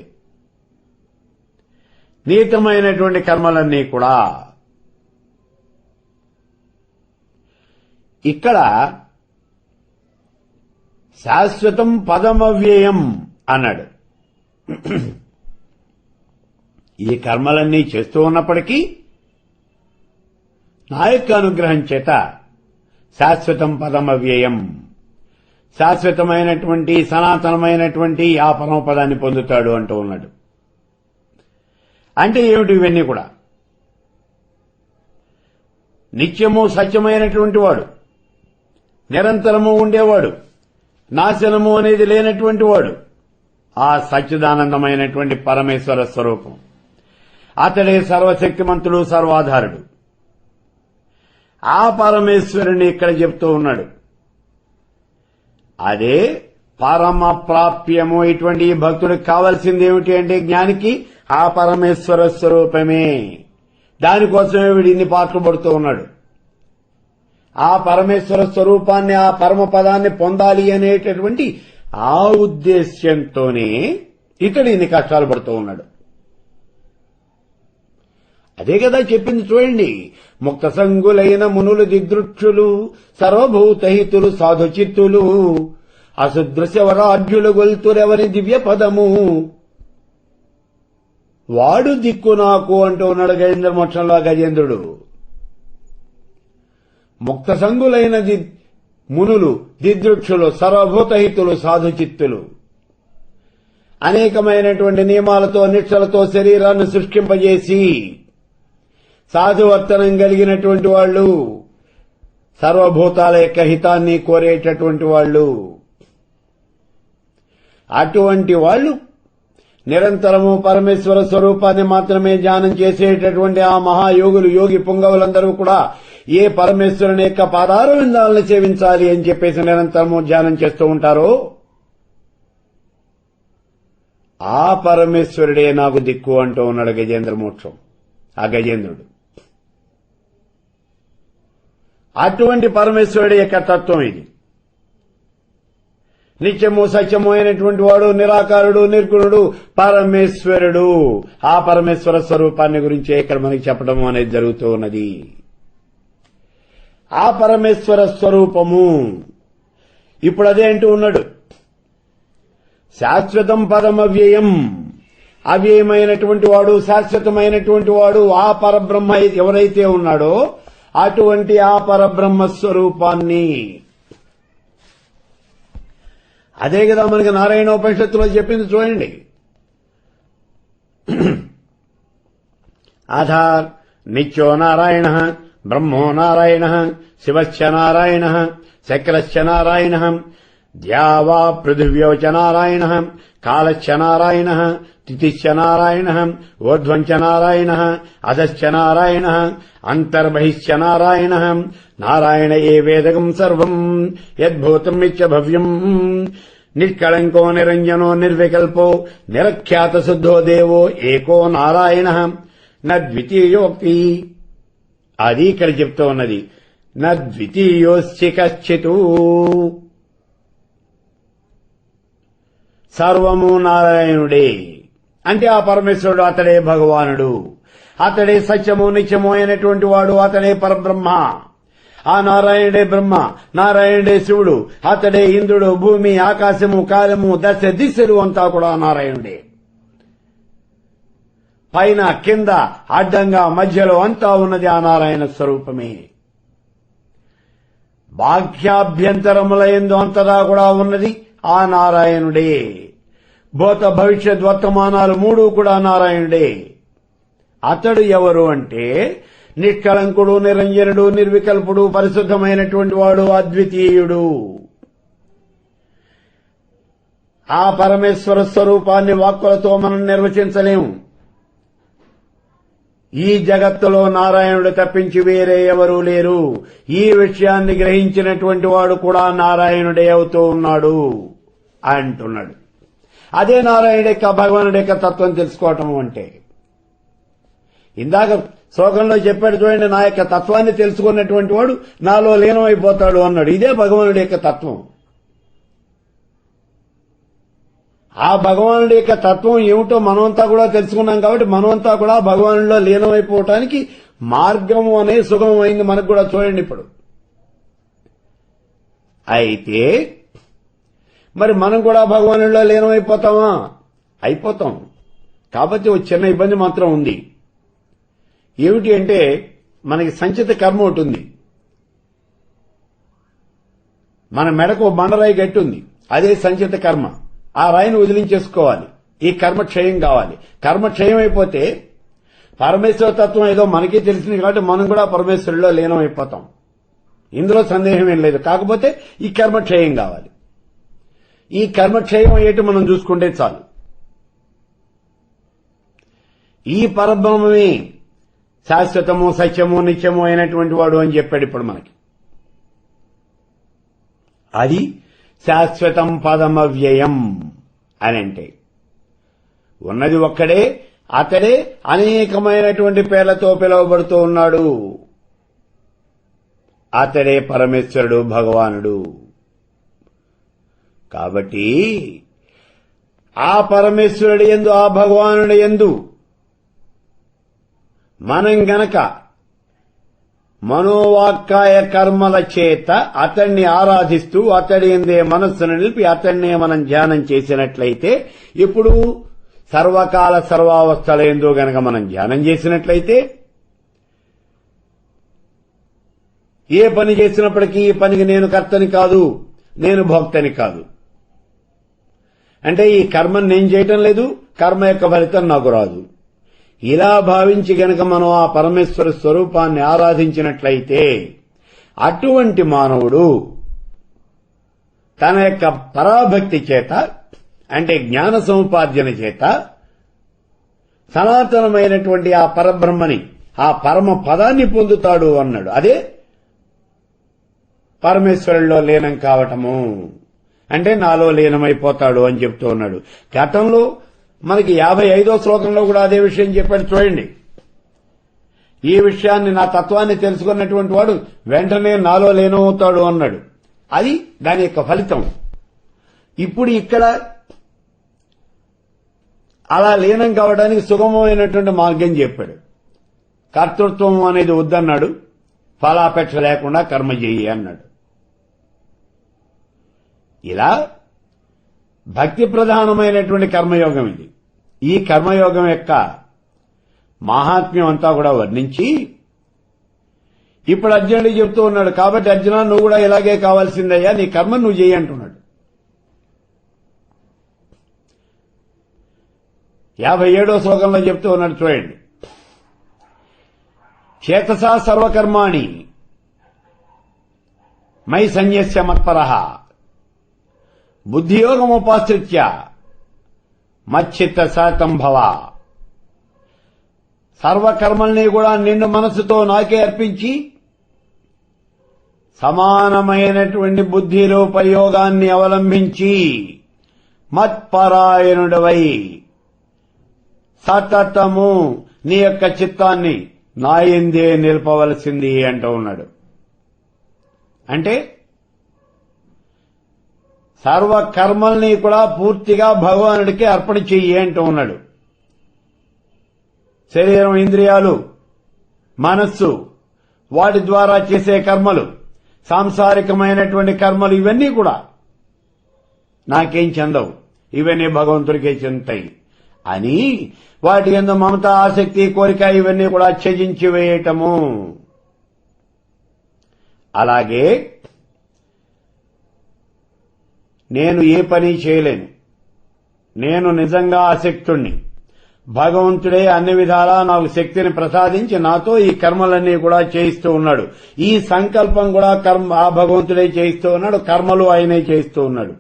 Speaker 1: నీతమైనటువంటి కర్మలన్నీ కూడా ఇక్కడ శాశ్వతం పదమవ్యయం అన్నాడు. ఈ కర్మలన్నీ చేస్తూ ఉన్నప్పటికీ నా యొక్క అనుగ్రహం చేత శాశ్వతం పదమవ్యయం, శాశ్వతమైనటువంటి సనాతనమైనటువంటి ఆ పరమపదాన్ని పొందుతాడు అంటూ ఉన్నాడు. అంటే ఏమిటి? ఇవన్నీ కూడా నిత్యము సత్యమైనటువంటి వాడు, నిరంతరము ఉండేవాడు, నాశనము అనేది లేనటువంటి వాడు, ఆ సచ్చిదానందమైనటువంటి పరమేశ్వర స్వరూపం. అతడే సర్వశక్తిమంతుడు, సర్వాధారుడు. ఆ పరమేశ్వరుని ఇక్కడ చెప్తూ ఉన్నాడు. అదే పరమ ప్రాప్యము. ఇటువంటి భక్తుడికి కావాల్సింది ఏమిటి అంటే జ్ఞానికి ఆ పరమేశ్వర స్వరూపమే. దానికోసమే వీడు ఇన్ని పాటలు పడుతూ ఉన్నాడు. ఆ పరమేశ్వర స్వరూపాన్ని, ఆ పరమపదాన్ని పొందాలి అనేటటువంటి ఆ ఉద్దేశ్యంతోనే ఇతడు ఇన్ని కష్టాలు పడుతూ ఉన్నాడు. అదే కదా చెప్పింది. చూడండి, ముక్త సంగులైన మునులు, దిదృక్షులు, సర్వభూతహితులు, సాధుచిత్తులు, అసుదృశ్యవరాఢ్యులు గొల్తురెవరి దివ్య పదము, వాడు దిక్కు నాకు అంటూ ఉన్నాడు గజేంద్ర మోక్షంలో గజేంద్రుడు. ముక్త సంగులైన మునులు, దిదృక్షులు, సర్వభూతహితులు, సాధుచిత్తులు అనేకమైనటువంటి నియమాలతో, నిష్ఠలతో శరీరాన్ని సృష్టింపజేసి సాధువర్తనం కలిగినటువంటి వాళ్ళు, సర్వభూతాల యొక్క హితాన్ని కోరేటటువంటి వాళ్ళు, అటువంటి వాళ్ళు నిరంతరము పరమేశ్వర స్వరూపాన్ని మాత్రమే ధ్యానం చేసేటటువంటి ఆ మహాయోగులు, యోగి పుంగవులందరూ కూడా ఏ పరమేశ్వరుని యొక్క పాదార విందాలను సేవించాలి అని చెప్పేసి నిరంతరము ధ్యానం చేస్తూ ఉంటారో ఆ పరమేశ్వరుడే నాకు దిక్కు అంటూ ఉన్నాడు గజేంద్ర మోక్షం. ఆ గజేంద్రుడు అటువంటి పరమేశ్వరుడి యొక్క తత్వం ఇది. నిత్యము సత్యము అయినటువంటి వాడు, నిరాకారుడు, నిర్గుణుడు పరమేశ్వరుడు. ఆ పరమేశ్వర స్వరూపాన్ని గురించే ఇక్కడ మనకి చెప్పడం అనేది జరుగుతూ ఉన్నది. ఆ పరమేశ్వర స్వరూపము ఇప్పుడు అదే అంటూ ఉన్నాడు, శాశ్వతం పరమవ్యయం. అవ్యయమైనటువంటి వాడు, శాశ్వతమైనటువంటి వాడు ఆ పరబ్రహ్మ ఎవరైతే ఉన్నాడో అటువంటి ఆ పరబ్రహ్మ స్వరూపాన్ని, అదే కదా మనకి నారాయణోపనిషత్తులో చెప్పింది. చూడండి, ఆధార్ నిత్యో నారాయణ, బ్రహ్మో నారాయణ, శివశ్చ నారాయణ, శక్రశ్చ నారాయణ, ద్యావా పృథివ్యౌచ నారాయణ, కాలశ్చ నారాయణ, తిథిశ్చ నారాయణ, ఊర్ధ్వం చ నారాయణ, అధశ్చ నారాయణ, అంతర్బహిశ్చ నారాయణ. నారాయణ ఏ వేదకం సర్వం యద్భూతం మిచ్చ భవ్యం. నిష్కళంకో నిరంజనో నిర్వికల్పో నిరఖ్యాత శుద్ధో దేవో ఏకో నారాయణ నద్వితీయోక్తి. అది ఇక్కడ చెప్తూ ఉన్నది, నద్వితీయోస్తి కశ్చిత్. సర్వము నారాయణుడే అంటే ఆ పరమేశ్వరుడు, అతడే భగవానుడు, అతడే సత్యము నిత్యము అయినటువంటి వాడు, అతడే పరబ్రహ్మ. ఆ నారాయణుడే బ్రహ్మ, నారాయణుడే శివుడు, అతడే ఇంద్రుడు, భూమి, ఆకాశము, కాలము, దశ దిశలు అంతా కూడా నారాయణుడే. పైన కింద అడ్డంగా మధ్యలో అంతా ఉన్నది ఆ నారాయణ స్వరూపమే. బాహ్యాభ్యంతరముల యందు అంతటా కూడా ఉన్నది ఆ నారాయణుడే. భూత భవిష్యత్ వర్తమానాలు మూడు కూడా నారాయణుడే. అతడు ఎవరు అంటే నిష్కళంకుడు, నిరంజనుడు, నిర్వికల్పుడు, పరిశుద్ధమైనటువంటి వాడు, అద్వితీయుడు. ఆ పరమేశ్వర స్వరూపాన్ని వాక్కులతో మనం నిర్వచించలేము. ఈ జగత్తులో నారాయణుడు తప్పించి వేరే ఎవరూ లేరు. ఈ విషయాన్ని గ్రహించినటువంటి వాడు కూడా నారాయణుడే అవుతూ ఉన్నాడు అంటున్నాడు. అదే నారాయణుడి యొక్క, భగవానుడి యొక్క తత్వం తెలుసుకోవటం అంటే. ఇందాక శ్లోకంలో చెప్పాడు చూడండి, నా యొక్క తత్వాన్ని తెలుసుకున్నటువంటి వాడు నాలో లీనమైపోతాడు అన్నాడు. ఇదే భగవానుడి యొక్క తత్వం. ఆ భగవానుడి యొక్క తత్వం ఏమిటో మనమంతా కూడా తెలుసుకున్నాం కాబట్టి మనమంతా కూడా భగవానుడిలో లీనమైపోవటానికి మార్గము అనే సుగమమైంది మనకు కూడా. చూడండి ఇప్పుడు అయితే మరి మనం కూడా భగవానుడిలో లీనమైపోతామా? అయిపోతాం. కాబట్టి ఒక చిన్న ఇబ్బంది మాత్రం ఉంది. ఏమిటి అంటే మనకి సంచిత కర్మ ఒకటి ఉంది. మన మెడకు బండరాయి గట్టి ఉంది, అదే సంచిత కర్మ. ఆ రాయిని వదిలించేసుకోవాలి. ఈ కర్మ క్షయం కావాలి. కర్మ క్షయం అయిపోతే పరమేశ్వర తత్వం ఏదో మనకి తెలిసింది కాబట్టి మనం కూడా పరమేశ్వరుడిలో లీనం అయిపోతాం. ఇందులో సందేహం ఏం లేదు. కాకపోతే ఈ కర్మ క్షయం కావాలి. ఈ కర్మ క్షయం అయ్యేట్టు మనం చూసుకుంటే చాలు. ఈ పరబ్రహ్మమే శాశ్వతము, సత్యము, నిత్యము అయినటువంటి వాడు అని చెప్పాడు ఇప్పుడు మనకి. అది శాశ్వతం పదమవ్యయం అని అంటే ఉన్నది ఒక్కడే, అతడే అనేకమైనటువంటి పేర్లతో పిలువబడుతూ ఉన్నాడు. అతడే పరమేశ్వరుడు, భగవానుడు. కాబట్టి ఆ పరమేశ్వరుడి యందు, ఆ భగవానుడి యందు మనం గనక మనోవాక్కాయ కర్మల చేత అతన్ని ఆరాధిస్తూ అతడి యందే మనస్సును నిలిపి అతన్నే మనం ధ్యానం చేసినట్లయితే, ఇప్పుడు సర్వకాల సర్వావస్థల యందు గనక మనం ధ్యానం చేసినట్లయితే ఏ పని చేసినప్పటికీ ఈ పనికి నేను కర్తని కాదు, నేను భోక్తని కాదు. అంటే ఈ కర్మను నేను చేయటం లేదు, కర్మ యొక్క ఫలితం నాకు రాదు. ఇలా భావించి గనక మనం ఆ పరమేశ్వర స్వరూపాన్ని ఆరాధించినట్లయితే అటువంటి మానవుడు తన యొక్క పరాభక్తి చేత, అంటే జ్ఞాన సముపార్జన చేత సనాతనమైనటువంటి ఆ పరబ్రహ్మని, ఆ పరమ పదాన్ని పొందుతాడు అన్నాడు. అదే పరమేశ్వరుల్లో లీనం కావటము, అంటే నాలో లీనమైపోతాడు అని చెప్తూ ఉన్నాడు. గతంలో మనకి 55వ శ్లోకంలో కూడా అదే విషయం చెప్పాడు. చూడండి, ఈ విషయాన్ని, నా తత్వాన్ని తెలుసుకున్నటువంటి వాడు వెంటనే నాలో లీనమవుతాడు అన్నాడు. అది దాని యొక్క ఫలితం. ఇప్పుడు ఇక్కడ అలా లీనం కావడానికి సుగమమైనటువంటి మార్గం చెప్పాడు. కర్తృత్వం అనేది వద్దన్నాడు, ఫలాపేక్ష లేకుండా కర్మ చెయ్యి అన్నాడు. ఇలా భక్తి ప్రధానమైనటువంటి కర్మయోగం ఇది. ఈ కర్మయోగం యొక్క మహాత్మ్యం అంతా కూడా వర్ణించి ఇప్పుడు అర్జునుడికి చెప్తూ ఉన్నాడు. కాబట్టి అర్జున, నువ్వు కూడా ఇలాగే కావాల్సిందయ్యా, నీ కర్మ నువ్వు చెయ్యి అంటున్నాడు. 57వ శ్లోకంలో చెప్తూ ఉన్నాడు. చూడండి, చేతసా సర్వకర్మాణి మై సన్యస్య మత్పరః బుద్ధియోగముపాశ్రిత్య మచ్చిత్త సతం భవ. సర్వకర్మల్ని కూడా నిండు మనసుతో నాకే అర్పించి సమానమైనటువంటి బుద్ధి రూపయోగాన్ని అవలంబించి మత్పరాయణుడవై సతతము నీ యొక్క చిత్తాన్ని నా యందే నిలపవలసింది అంటూ ఉన్నాడు. అంటే సర్వకర్మల్ని కూడా పూర్తిగా భగవానుడికి అర్పణ చెయ్యి అంటూ ఉన్నాడు. శరీరం, ఇంద్రియాలు, మనస్సు, వాటి ద్వారా చేసే కర్మలు, సాంసారికమైనటువంటి కర్మలు, ఇవన్నీ కూడా నాకేం చెందవు, ఇవన్నీ భగవంతుడికే చెందుతాయి అని వాటి యందు మమత, ఆసక్తి, కోరిక ఇవన్నీ కూడా త్యజించి వేయటము. అలాగే నేను ఏ పని చేయలేను, నేను నిజంగా అశక్తుణ్ణి, భగవంతుడే అన్ని విధాలా నాకు శక్తిని ప్రసాదించి నాతో ఈ కర్మలన్నీ కూడా చేయిస్తూ ఉన్నాడు. ఈ సంకల్పం కూడా ఆ భగవంతుడే చేయిస్తూ ఉన్నాడు, కర్మలు ఆయనే చేయిస్తూ ఉన్నాడు.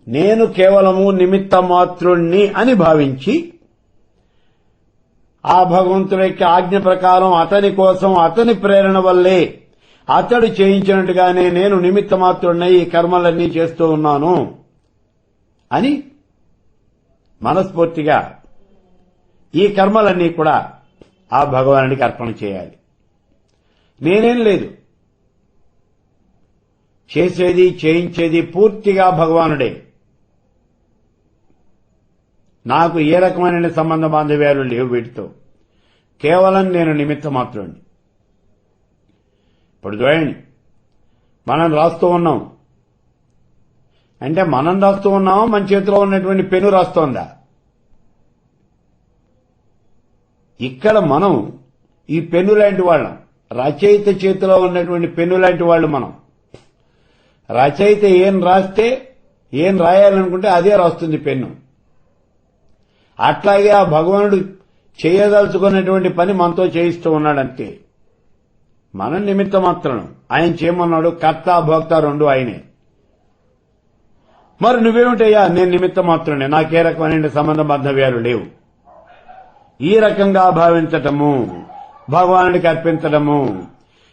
Speaker 1: నేను కేవలము నిమిత్త మాత్రుణ్ణి అని భావించి ఆ భగవంతుడి యొక్క ఆజ్ఞ ప్రకారం అతని కోసం, అతని ప్రేరణ వల్లే, అతడు చేయించినట్టుగానే నేను నిమిత్త మాత్రుడినై ఈ కర్మలన్నీ చేస్తూ ఉన్నాను అని మనస్ఫూర్తిగా ఈ కర్మలన్నీ కూడా ఆ భగవానుడికి అర్పణ చేయాలి. నేనేం లేదు, చేసేది, చేయించేది పూర్తిగా భగవానుడే. నాకు ఏ రకమైన సంబంధ బాంధవ్యాలు లేవు వీటితో, కేవలం నేను నిమిత్త మాత్రుడిని. ఇప్పుడు చూడండి, మనం రాస్తూ ఉన్నాం అంటే మనం రాస్తూ ఉన్నామా, మన చేతిలో ఉన్నటువంటి పెను రాస్తోందా? ఇక్కడ మనం ఈ పెన్ను లాంటి వాళ్ళం, రచయిత చేతిలో ఉన్నటువంటి పెన్ను లాంటి వాళ్ళు మనం. రచయిత ఏం రాస్తే, ఏం రాయాలనుకుంటే అదే రాస్తుంది పెన్ను. అట్లాగే ఆ భగవానుడు చేయదలుచుకున్నటువంటి పని మనతో చేయిస్తూ ఉన్నాడంతే. మనం నిమిత్త మాత్రం, ఆయన చేయమన్నాడు. కర్త, భోక్త రెండు ఆయనే. మరి నువ్వేమిటయ్యా, నేను నిమిత్త మాత్రమే, నాకే రకమైన సంబంధ బాంధవ్యాలు లేవు, ఈ రకంగా భావించటము, భగవానుడికి అర్పించటము,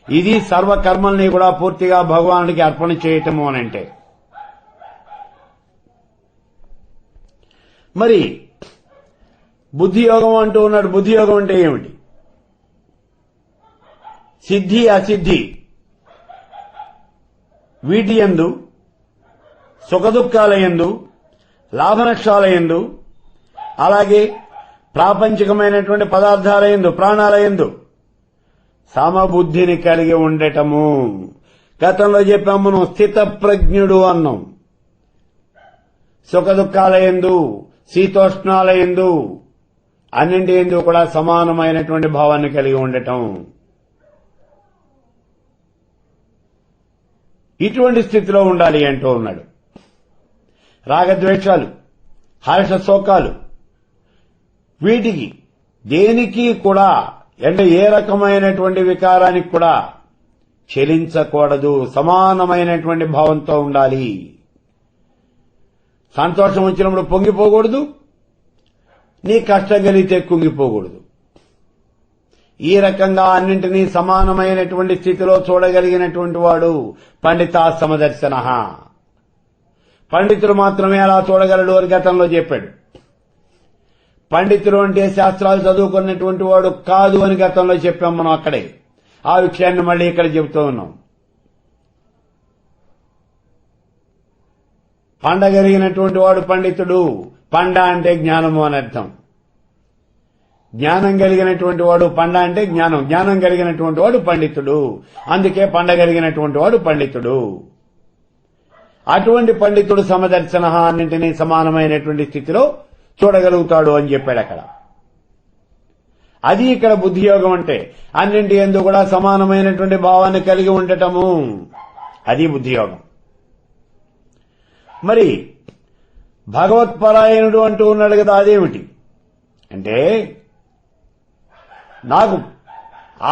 Speaker 1: ఇది సర్వకర్మల్ని కూడా పూర్తిగా భగవానుడికి అర్పణ చేయటము అనంటే. మరి బుద్ధియోగం అంటూ ఉన్నాడు. బుద్ధియోగం అంటే ఏమిటి? సిద్ధి, అసిద్ధి వీటి యందు, సుఖదుఖాల యందు, లాభనష్టాల యందు, అలాగే ప్రాపంచికమైనటువంటి పదార్థాల యందు, ప్రాణాల యందు సమబుద్ధిని కలిగి ఉండటము. గతంలో చెప్పాము మనం, స్థిత ప్రజ్ఞుడు అన్నాం. సుఖదుఖాల యందు, శీతోష్ణాల యందు, అన్నింటి యందు కూడా సమానమైనటువంటి భావాన్ని కలిగి ఉండటం. ఇటువంటి స్థితిలో ఉండాలి అంటూ ఉన్నాడు. రాగద్వేషాలు, హర్ష శోకాలు, వీటికి దేనికి కూడా అంటే ఏ రకమైనటువంటి వికారానికి కూడా చెలించకూడదు. సమానమైనటువంటి భావంతో ఉండాలి. సంతోషం వచ్చినప్పుడు పొంగిపోకూడదు, నీ కష్టం కలిగితే కుంగిపోకూడదు. ఈ రకంగా అన్నింటినీ సమానమైనటువంటి స్థితిలో చూడగలిగినటువంటి వాడు పండితా సమదర్శన. పండితుడు మాత్రమే అలా చూడగలడు అని గతంలో చెప్పాడు. పండితుడు అంటే శాస్త్రాలు చదువుకున్నటువంటి వాడు కాదు అని గతంలో చెప్పాం మనం. అక్కడే ఆ విషయాన్ని మళ్ళీ ఇక్కడ చెబుతూ ఉన్నాం. పండగలిగినటువంటి వాడు పండితుడు. పండ అంటే జ్ఞానము అని అర్థం. జ్ఞానం కలిగినటువంటి వాడు పండ అంటే జ్ఞానం. జ్ఞానం కలిగినటువంటి వాడు పండితుడు. అందుకే పండగలిగినటువంటి వాడు పండితుడు. అటువంటి పండితుడు సమదర్శన, అన్నింటినీ సమానమైనటువంటి స్థితిలో చూడగలుగుతాడు అని చెప్పాడు అక్కడ. అది ఇక్కడ బుద్ధియోగం అంటే అన్నింటి యందు కూడా సమానమైనటువంటి భావాన్ని కలిగి ఉండటము. అది బుద్ధియోగం. మరి భగవత్పరాయణుడు అంటూ ఉన్నాడు కదా, అదేమిటి అంటే నాకు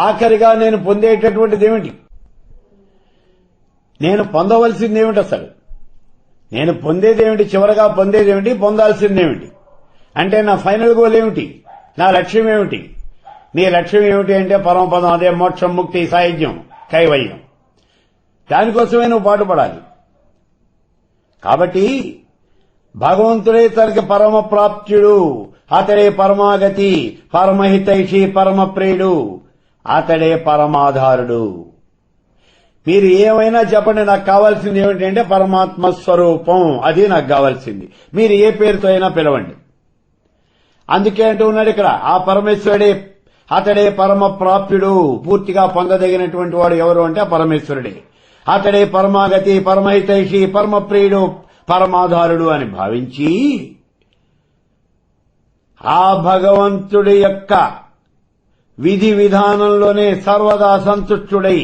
Speaker 1: ఆఖరిగా నేను పొందేటటువంటిది ఏమిటి, నేను పొందవలసిందేమిటి, అసలు నేను పొందేదేమిటి, చివరగా పొందేదేమిటి, పొందాల్సిందేమిటి అంటే నా ఫైనల్ గోల్ ఏమిటి, నా లక్ష్యం ఏమిటి. నీ లక్ష్యం ఏమిటి అంటే పరమపదం, అదే మోక్షం, ముక్తి, సాయుధ్యం, కైవల్యం. దానికోసమే నువ్వు పాటుపడాలి. కాబట్టి భగవంతుడే తనకి పరమ ప్రాప్త్యుడు, అతడే పరమాగతి, పరమహితైషి, పరమ ప్రియుడు, అతడే పరమాధారుడు. మీరు ఏమైనా చెప్పండి, నాకు కావాల్సింది ఏమిటి అంటే పరమాత్మ స్వరూపం, అది నాకు కావాల్సింది. మీరు ఏ పేరుతో అయినా పిలవండి. అందుకే అంటూ ఉన్నాడు ఇక్కడ, ఆ పరమేశ్వరుడే, అతడే పరమ ప్రాప్యుడు. పూర్తిగా పొందదగినటువంటి వాడు ఎవరు అంటే పరమేశ్వరుడే. అతడే పరమాగతి, పరమహితైషి, పరమ ప్రియుడు, పరమాధారుడు అని భావించి ఆ భగవంతుడి యొక్క విధి విధానంలోనే సర్వదా సంతుష్టుడై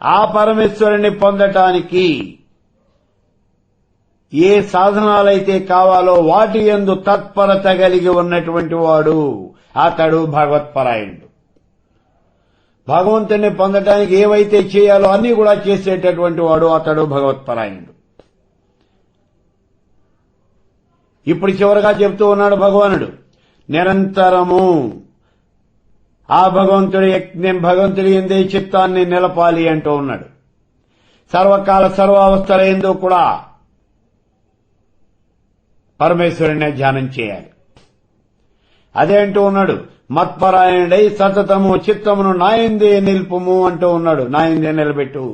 Speaker 1: ఆ పరమేశ్వరుని పొందటానికి ఏ సాధనాలైతే కావాలో వాటి యందు తత్పరత కలిగి ఉన్నటువంటి వాడు అతడు భగవత్పరాయణుడు. భగవంతుని పొందటానికి ఏవైతే చేయాలో అన్ని కూడా చేసేటటువంటి వాడు అతడు భగవత్పరాయణుడు. ఇప్పుడు చివరగా చెప్తూ ఉన్నాడు భగవానుడు, నిరంతరము ఆ భగవంతుడి యందే చిత్తాన్ని నిలపాలి అంటూ ఉన్నాడు. సర్వకాల సర్వావస్థల యందు కూడా పరమేశ్వరుని ధ్యానం చేయాలి. అదే అంటూ ఉన్నాడు, మత్పరాయణుడై సతతము చిత్తమును నాయందే నిల్పుము అంటూ ఉన్నాడు. నాయందే నిలబెట్టు.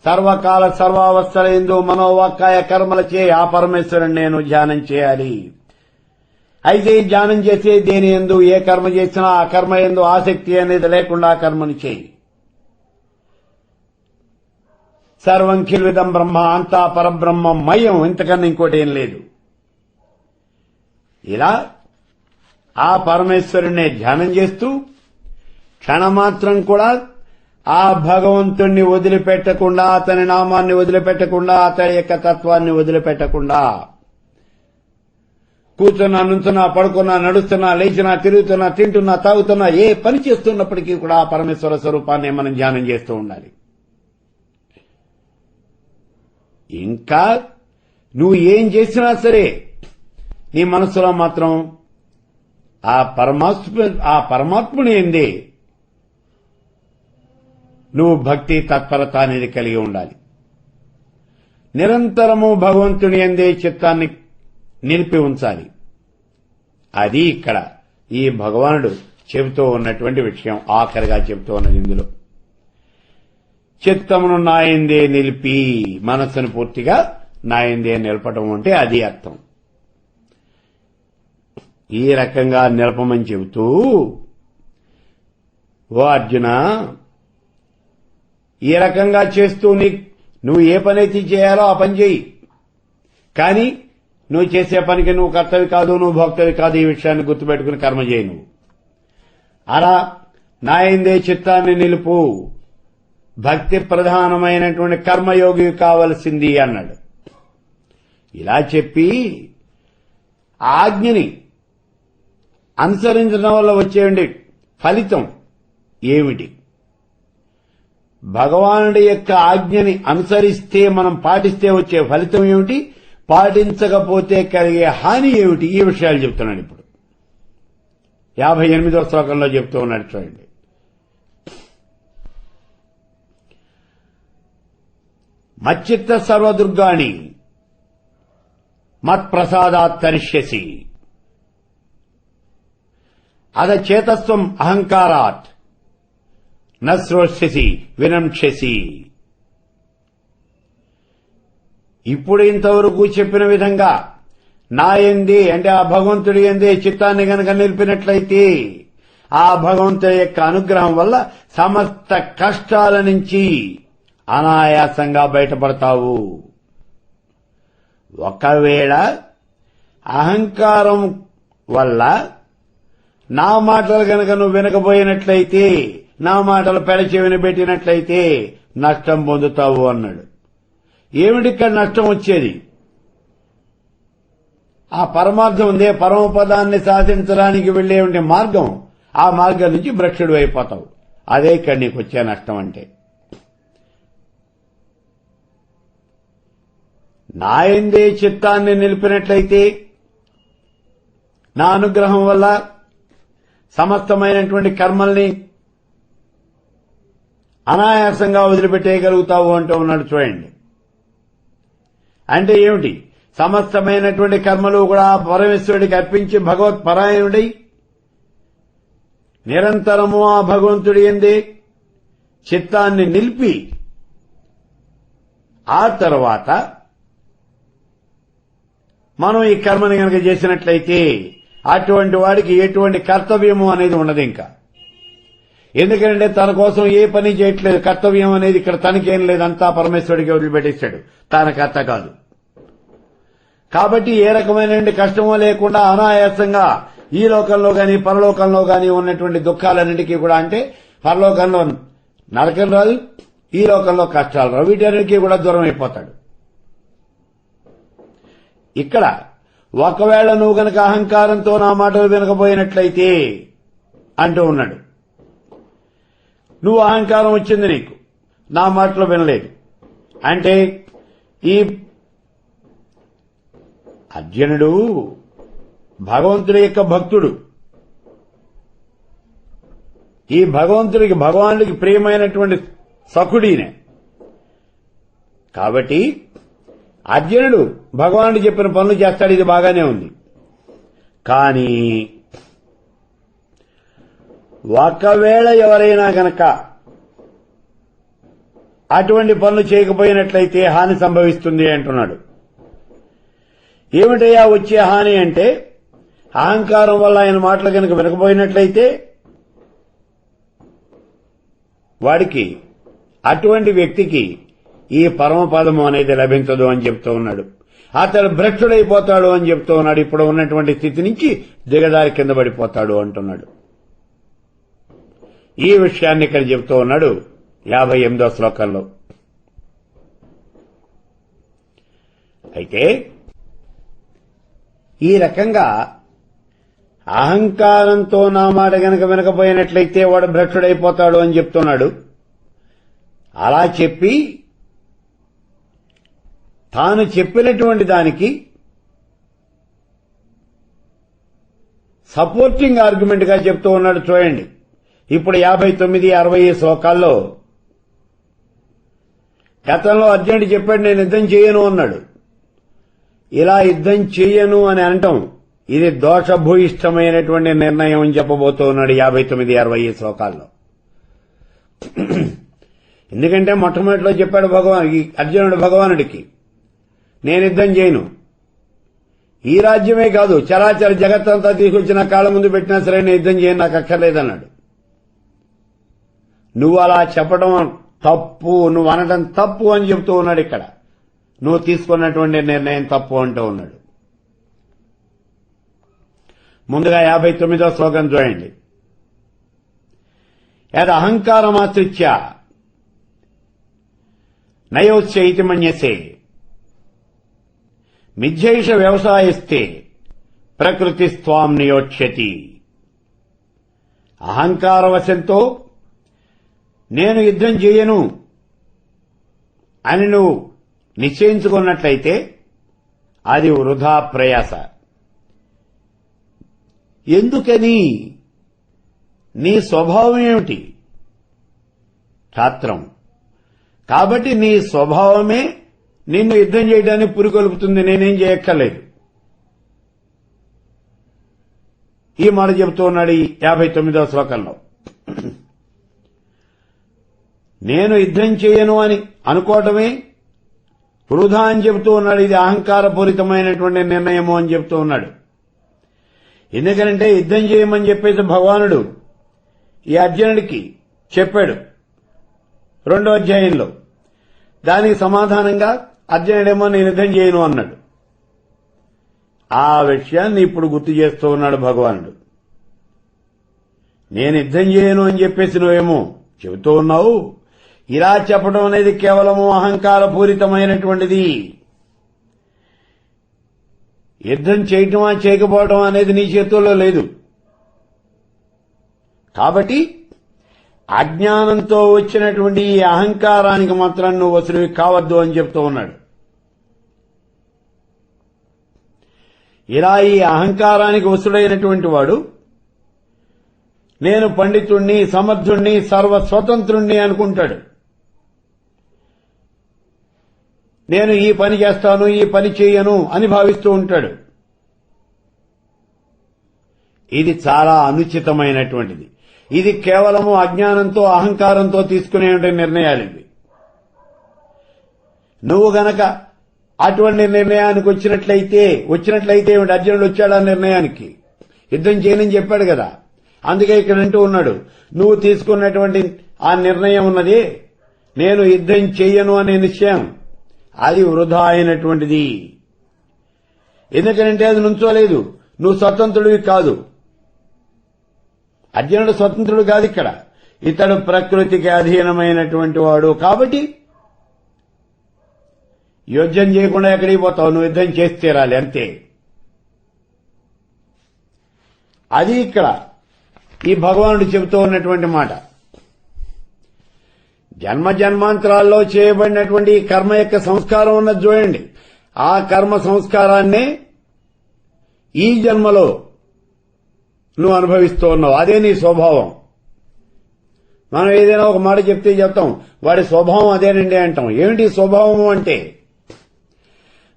Speaker 1: సర్వకాల సర్వావస్థల యందు మనోవాక్కాయ కర్మలచే ఆ పరమేశ్వరుని నేను ధ్యానం చేయాలి. అయితే ఈ ధ్యానం చేసే దేని యందు ఏ కర్మ చేసినా ఆ కర్మ యందు ఆసక్తి అనేది లేకుండా కర్మను చేయి. సర్వం ఖిల్విదం బ్రహ్మ, అంతా పరబ్రహ్మమయం, ఇంతకన్నా ఇంకోటి ఏం లేదు. ఇలా ఆ పరమేశ్వరుణ్ణి ధ్యానం చేస్తూ క్షణమాత్రం కూడా ఆ భగవంతుణ్ణి వదిలిపెట్టకుండా, అతని నామాన్ని వదిలిపెట్టకుండా, అతని యొక్క తత్వాన్ని వదిలిపెట్టకుండా, కూర్చున్నా, నుంచున్నా, పడుకున్నా, నడుస్తున్నా, లేచినా, తిరుగుతున్నా, తింటున్నా, తాగుతున్నా, ఏ పని చేస్తున్నప్పటికీ కూడా ఆ పరమేశ్వర స్వరూపాన్ని మనం ధ్యానం చేస్తూ ఉండాలి. ఇంకా నువ్వు ఏం చేసినా సరే నీ మనసులో మాత్రం ఆ పరమాత్ముని యందే నువ్వు భక్తి తత్పరత అనేది కలిగి ఉండాలి. నిరంతరము భగవంతుని యందే చిత్తాన్ని నిలిపి ఉంచాలి. అది ఇక్కడ ఈ భగవానుడు చెబుతూ ఉన్నటువంటి విషయం. ఆఖరిగా చెబుతూ ఉన్నది ఇందులో, చిత్తమును నాయందే నిలిపి, మనస్సును పూర్తిగా నాయందే నిలపడం అంటే అది అర్థం. ఈ రకంగా నిలపమని చెబుతూ, ఓ అర్జున, ఈ రకంగా చేస్తూ నువ్వు ఏ పనైతే చేయాలో ఆ పని చేయి. కానీ నువ్వు చేసే పనికి నువ్వు కర్తవి కాదు, నువ్వు భోక్తవి కాదు. ఈ విషయాన్ని గుర్తుపెట్టుకుని కర్మ చేయి. నువ్వు అలా నాయందే చిత్తాన్ని నిలుపు, భక్తి ప్రధానమైనటువంటి కర్మయోగి కావలసింది అన్నాడు. ఇలా చెప్పి ఆజ్ఞని అనుసరించడం వల్ల వచ్చే ఫలితం ఏమిటి? భగవానుడి యొక్క ఆజ్ఞని అనుసరిస్తే, మనం పాటిస్తే వచ్చే ఫలితం ఏమిటి? పాటించకపోతే కలిగే హాని ఏమిటి? ఈ విషయాలు చెప్తున్నాను ఇప్పుడు. 58వ శ్లోకంలో చెప్తూ ఉన్నాడు చూడండి. మచ్చిత్త సర్వదుర్గాణి మత్ప్రసాదాత్ తరిష్యసి అద చేతస్వం అహంకారాత్ నశ్రోష్యసి వినంక్షసి. ఇప్పుడు ఇంతవరకు చెప్పిన విధంగా నాయందే అంటే ఆ భగవంతుడి యందే చిత్తాన్ని గనక నిలిపినట్లయితే ఆ భగవంతుడి యొక్క అనుగ్రహం వల్ల సమస్త కష్టాల నుంచి అనాయాసంగా బయటపడతావు. ఒకవేళ అహంకారం వల్ల నా మాటలు గనక నువ్వు వినకపోయినట్లయితే, నా మాటలు పెడచెవిన పెట్టినట్లయితే నష్టం పొందుతావు అన్నాడు. ఏమిటిక్కడ నష్టం వచ్చేది? ఆ పరమార్థం ఉందే, పరమపదాన్ని సాధించడానికి వెళ్లే మార్గం, ఆ మార్గం నుంచి భ్రష్టుడు అయిపోతావు. అదే ఇక్కడ నీకు వచ్చే నష్టం. అంటే నాయందే చిత్తాన్ని నిలిపినట్లయితే నా అనుగ్రహం వల్ల సమస్తమైనటువంటి కర్మల్ని అనాయాసంగా వదిలిపెట్టేయగలుగుతావు అంటూ ఉన్నాడు చూడండి. అంటే ఏమిటి? సమస్తమైనటువంటి కర్మలు కూడా పరమేశ్వరుడికి అర్పించి భగవత్పరాయణుడై నిరంతరము ఆ భగవంతుడి యందే చిత్తాన్ని నిలిపి ఆ తర్వాత మనం ఈ కర్మని గనక చేసినట్లయితే అటువంటి వాడికి ఎటువంటి కర్తవ్యము అనేది ఉండదు ఇంకా. ఎందుకంటే తన కోసం ఏ పని చేయట్లేదు. కర్తవ్యం అనేది ఇక్కడ తనకేం లేదు, అంతా పరమేశ్వరుడికి వదిలిపెట్టేశాడు. తన కర్త కాదు. కాబట్టి ఏ రకమైన కష్టమో లేకుండా అనాయాసంగా ఈ లోకంలో గాని పరలోకంలో గాని ఉన్నటువంటి దుఃఖాలన్నింటికీ కూడా, అంటే పరలోకంలో నరకం రాదు, ఈ లోకంలో కష్టాలు రావు, వీటన్నిటికీ కూడా దూరం అయిపోతాడు. ఇక్కడ ఒకవేళ నువ్వు గనక అహంకారంతో నా మాటలు వినకపోయినట్లయితే అంటూ ఉన్నాడు. నువ్వు అహంకారం వచ్చింది నీకు, నా మాటలు వినలేదు అంటే ఈ అర్జునుడు భగవంతుడి యొక్క భక్తుడు. ఈ భగవానుడికి ప్రియమైనటువంటి సఖుడీనే. కాబట్టి అర్జునుడు భగవానుడు చెప్పిన పనులు చేస్తాడు, ఇది బాగానే ఉంది. కానీ ఒకవేళ ఎవరైనా గనక అటువంటి పనులు చేయకపోయినట్లయితే హాని సంభవిస్తుంది అంటున్నాడు. ఏమిటయ్యా వచ్చే హాని అంటే, అహంకారం వల్ల ఆయన మాటలు కనుక వినకపోయినట్లయితే వాడికి, అటువంటి వ్యక్తికి ఈ పరమపదము అనేది లభించదు అని చెప్తూ ఉన్నాడు. అతడు భ్రష్టుడైపోతాడు అని చెప్తూ ఉన్నాడు. ఇప్పుడు ఉన్నటువంటి స్థితి నుంచి దిగదారి కింద పడిపోతాడు అంటున్నాడు. ఈ విషయాన్ని ఇక్కడ చెప్తూ ఉన్నాడు 58వ శ్లోకంలో. అయితే ఈ రకంగా అహంకారంతో నా మాట గనక వినకపోయినట్లయితే వాడు భ్రష్టుడైపోతాడు అని చెప్తున్నాడు. అలా చెప్పి తాను చెప్పినటువంటి దానికి సపోర్టింగ్ ఆర్గ్యుమెంట్ గా చెప్తూ ఉన్నాడు చూడండి. ఇప్పుడు 59, 60 శ్లోకాల్లో గతంలో అర్జునుడు చెప్పాడు నేను యుద్ధం చేయను అన్నాడు. ఇలా యుద్ధం చేయను అని అనటం ఇది దోషభూయిష్టమైనటువంటి నిర్ణయం అని చెప్పబోతూ ఉన్నాడు 59, 60 శ్లోకాల్లో. ఎందుకంటే మొట్టమొదటిలో చెప్పాడు అర్జునుడు భగవానుడికి నేను యుద్ధం చేయను, ఈ రాజ్యమే కాదు చరాచర జగత్తంతా తీసుకొచ్చి నా కాళ్ళ ముందు పెట్టినా సరే నేను యుద్ధం చేయను, నాకు అక్కర్లేదన్నాడు. నువ్వు అలా చెప్పడం తప్పు, నువ్వు అనడం తప్పు అని చెప్తూ ఉన్నాడు. ఇక్కడ నువ్వు తీసుకున్నటువంటి నిర్ణయం తప్పు అంటూ ఉన్నాడు. ముందుగా 59వ శ్లోకం చూడండి. యద్ అహంకారమాశ్రిత్య నయోత్స్యైతి మన్యసే మిథ్యైష వ్యవసాయస్తే ప్రకృతిస్త్వాం నియోక్ష్యతి. అహంకారవశంతో నేను యుద్ధం చేయను అని నువ్వు నిశ్చయించుకున్నట్లయితే అది వృధా ప్రయాస. ఎందుకని? నీ స్వభావం ఏమిటి? క్షాత్రం. కాబట్టి నీ స్వభావమే నిన్ను యుద్ధం చేయడానికి పురికొల్పుతుంది. నేనేం చేయక్కర్లేదు. ఈ మాట చెబుతూ ఉన్నాడు ఈ 59వ శ్లోకంలో. నేను యుద్ధం చేయను అని అనుకోవటమే వృధా అని చెబుతూ ఉన్నాడు. ఇది అహంకారపూరితమైనటువంటి నిర్ణయము అని చెబుతూ ఉన్నాడు. ఎందుకంటే యుద్ధం చేయమని చెప్పేసి భగవానుడు ఈ అర్జునుడికి చెప్పాడు 2వ అధ్యాయంలో. దానికి సమాధానంగా అర్జునుడేమో నేను యుద్ధం చేయను అన్నాడు. ఆ విషయాన్ని ఇప్పుడు గుర్తు చేస్తూ ఉన్నాడు భగవానుడు. నేను యుద్ధం చేయను అని చెప్పేసి నువ్వేమో చెబుతూ ఉన్నావు. ఇలా చెప్పడం అనేది కేవలము అహంకారపూరితమైనటువంటిది. యుద్ధం చేయటమా చేయకపోవటం అనేది నీ చేతుల్లో లేదు. కాబట్టి అజ్ఞానంతో వచ్చినటువంటి ఈ అహంకారానికి మాత్రం నువ్వు వసుడివి కావద్దు అని చెప్తూ ఉన్నాడు. ఇలా ఈ అహంకారానికి వసుడైనటువంటి వాడు నేను పండితుణ్ణి, సమర్థుణ్ణి, సర్వస్వతంత్రుణ్ణి అనుకుంటాడు. నేను ఈ పని చేస్తాను, ఈ పని చేయను అని భావిస్తూ ఉంటాడు. ఇది చాలా అనుచితమైనటువంటిది. ఇది కేవలము అజ్ఞానంతో, అహంకారంతో తీసుకునే నిర్ణయాలు ఇవి. నువ్వు గనక అటువంటి నిర్ణయానికి వచ్చినట్లయితే ఏమిటి? అర్జునుడు వచ్చాడు ఆ నిర్ణయానికి. యుద్ధం చేయనని చెప్పాడు కదా. అందుకే ఇక్కడ అంటూ ఉన్నాడు, నువ్వు తీసుకున్నటువంటి ఆ నిర్ణయం ఉన్నది నేను యుద్ధం చెయ్యను అనే నిశ్చయం, అది వృధా అయినటువంటిది. ఎందుకంటే అది నుంచోలేదు. నువ్వు స్వతంత్రుడివి కాదు. అర్జునుడు స్వతంత్రుడు కాదు. ఇక్కడ ఇతడు ప్రకృతికి అధీనమైనటువంటి వాడు. కాబట్టి యుద్ధం చేయకుండా ఎక్కడికి పోతావు? నువ్వు యుద్ధం చేసి తీరాలి అంతే. అది ఇక్కడ ఈ భగవానుడు చెబుతూ ఉన్నటువంటి మాట. జన్మ జన్మాంతరాల్లో చేయబడినటువంటి ఈ కర్మ యొక్క సంస్కారం ఉన్నది చూడండి. ఆ కర్మ సంస్కారాన్నే ఈ జన్మలో నువ్వు అనుభవిస్తూ ఉన్నావు. అదే నీ స్వభావం. మనం ఏదైనా ఒక మాట చెప్తాం, వాడి స్వభావం అదేనండి అంటాం. ఏమిటి స్వభావము అంటే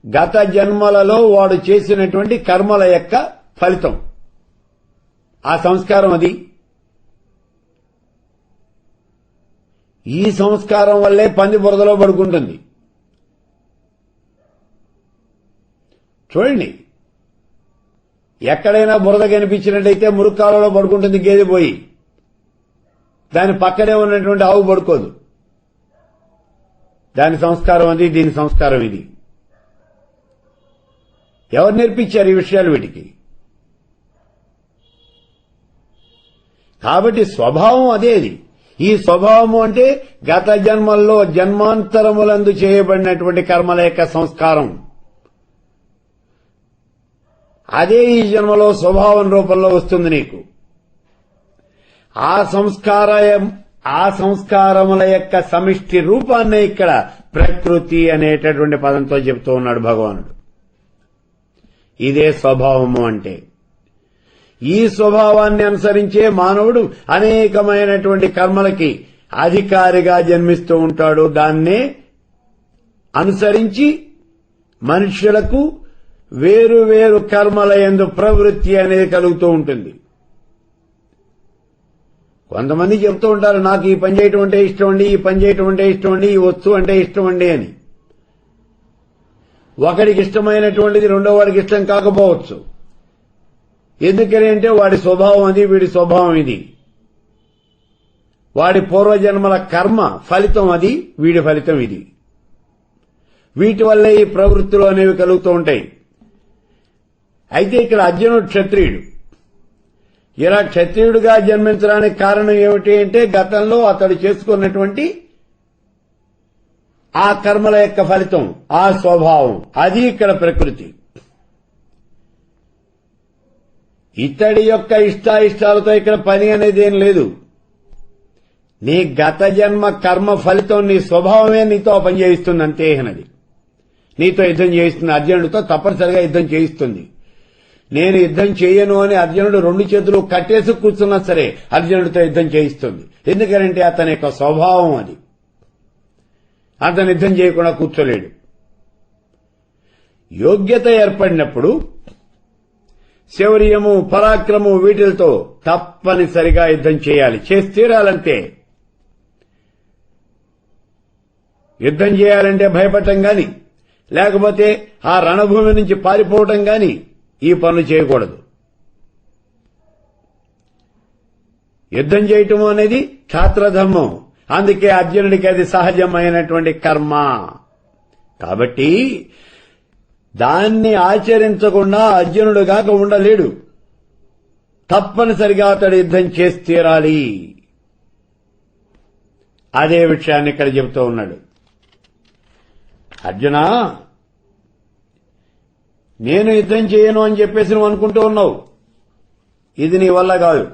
Speaker 1: గత జన్మలలో వాడు చేసినటువంటి కర్మల యొక్క ఫలితం, ఆ సంస్కారం. అది ఈ సంస్కారం వల్లే పంది బురదలో పడుకుంటుంది. చూడండి, ఎక్కడైనా బురద కనిపించినట్టయితే మురుక్కాలలో పడుకుంటుంది గేదె పోయి. దాని పక్కనే ఉన్నటువంటి ఆవు పడుకోదు. దాని సంస్కారం అది, దీని సంస్కారం ఇది. ఎవరు నేర్పించారు ఈ విషయాలు వీటికి? కాబట్టి స్వభావం అదేది. ఈ స్వభావము అంటే గత జన్మల్లో జన్మాంతరములందు చేయబడినటువంటి కర్మల యొక్క సంస్కారం. అదే ఈ జన్మలో స్వభావం రూపంలో వస్తుంది నీకు. ఆ సంస్కారముల యొక్క సమిష్టి రూపాన్నే ఇక్కడ ప్రకృతి అనేటటువంటి పదంతో చెబుతూ ఉన్నాడు భగవానుడు. ఇదే స్వభావము అంటే. ఈ స్వభావాన్ని అనుసరించే మానవుడు అనేకమైనటువంటి కర్మలకి అధికారిగా జన్మిస్తూ ఉంటాడు. దాన్నే అనుసరించి మనుష్యులకు వేరు వేరు కర్మల యందు ప్రవృత్తి అనేది కలుగుతూ ఉంటుంది. కొంతమంది చెప్తూ ఉంటారు, నాకు ఈ పని చేయటం అంటే ఇష్టం అండి, ఈ పని చేయటం అంటే ఇష్టం అండి, ఈ వస్తువు అంటే ఇష్టం అండి అని. ఒకడికి ఇష్టమైనటువంటిది రెండో వాడికి ఇష్టం కాకపోవచ్చు. ఎందుకని అంటే వాడి స్వభావం అది, వీడి స్వభావం ఇది. వాడి పూర్వజన్మల కర్మ ఫలితం అది, వీడి ఫలితం ఇది. వీటి వల్లే ఈ ప్రవృత్తులు అనేవి కలుగుతూ ఉంటాయి. అయితే ఇక్కడ అర్జునుడు క్షత్రియుడు. ఇలా క్షత్రియుడిగా జన్మించడానికి కారణం ఏమిటి అంటే గతంలో అతడు చేసుకున్నటువంటి ఆ కర్మల యొక్క ఫలితం, ఆ స్వభావం, అది ఇక్కడ ప్రకృతి. ఇతడి యొక్క ఇష్టాయిష్టాలతో ఇక్కడ పని అనేది ఏం లేదు. నీ గత జన్మ కర్మ ఫలితం, నీ స్వభావమే నీతో పని చేయిస్తుంది అంతే. అన్నది నీతో యుద్ధం చేయిస్తుంది. అర్జునుడితో తప్పనిసరిగా యుద్ధం చేయిస్తుంది. నేను యుద్ధం చేయను అని అర్జునుడు 2 చేతులు కట్టేసి కూర్చున్నా సరే అర్జునుడితో యుద్ధం చేయిస్తుంది. ఎందుకంటే అతని యొక్క స్వభావం అది. అతను యుద్ధం చేయకుండా కూర్చోలేడు. యోగ్యత ఏర్పడినప్పుడు శౌర్యము, పరాక్రమము వీటితో తప్పనిసరిగా యుద్ధం చేయాలి. చేసి తీరాలంటే. యుద్ధం చేయాలంటే భయపడటం గాని, లేకపోతే ఆ రణభూమి నుంచి పారిపోవటం గాని ఈ పనులు చేయకూడదు. యుద్ధం చేయటం అనేది క్షాత్రధర్మం. అందుకే అర్జునుడికి అది సహజమైనటువంటి కర్మ. కాబట్టి దాన్ని ఆచరించకుండా అర్జునుడుగాక ఉండలేడు. తప్పనిసరిగా అతడు యుద్ధం చేసి తీరాలి. అదే విషయాన్ని ఇక్కడ చెబుతూ ఉన్నాడు. అర్జున, నేను యుద్ధం చేయను అని చెప్పేసి నువ్వు అనుకుంటూ ఉన్నావు. ఇది నీ వల్ల కాదు.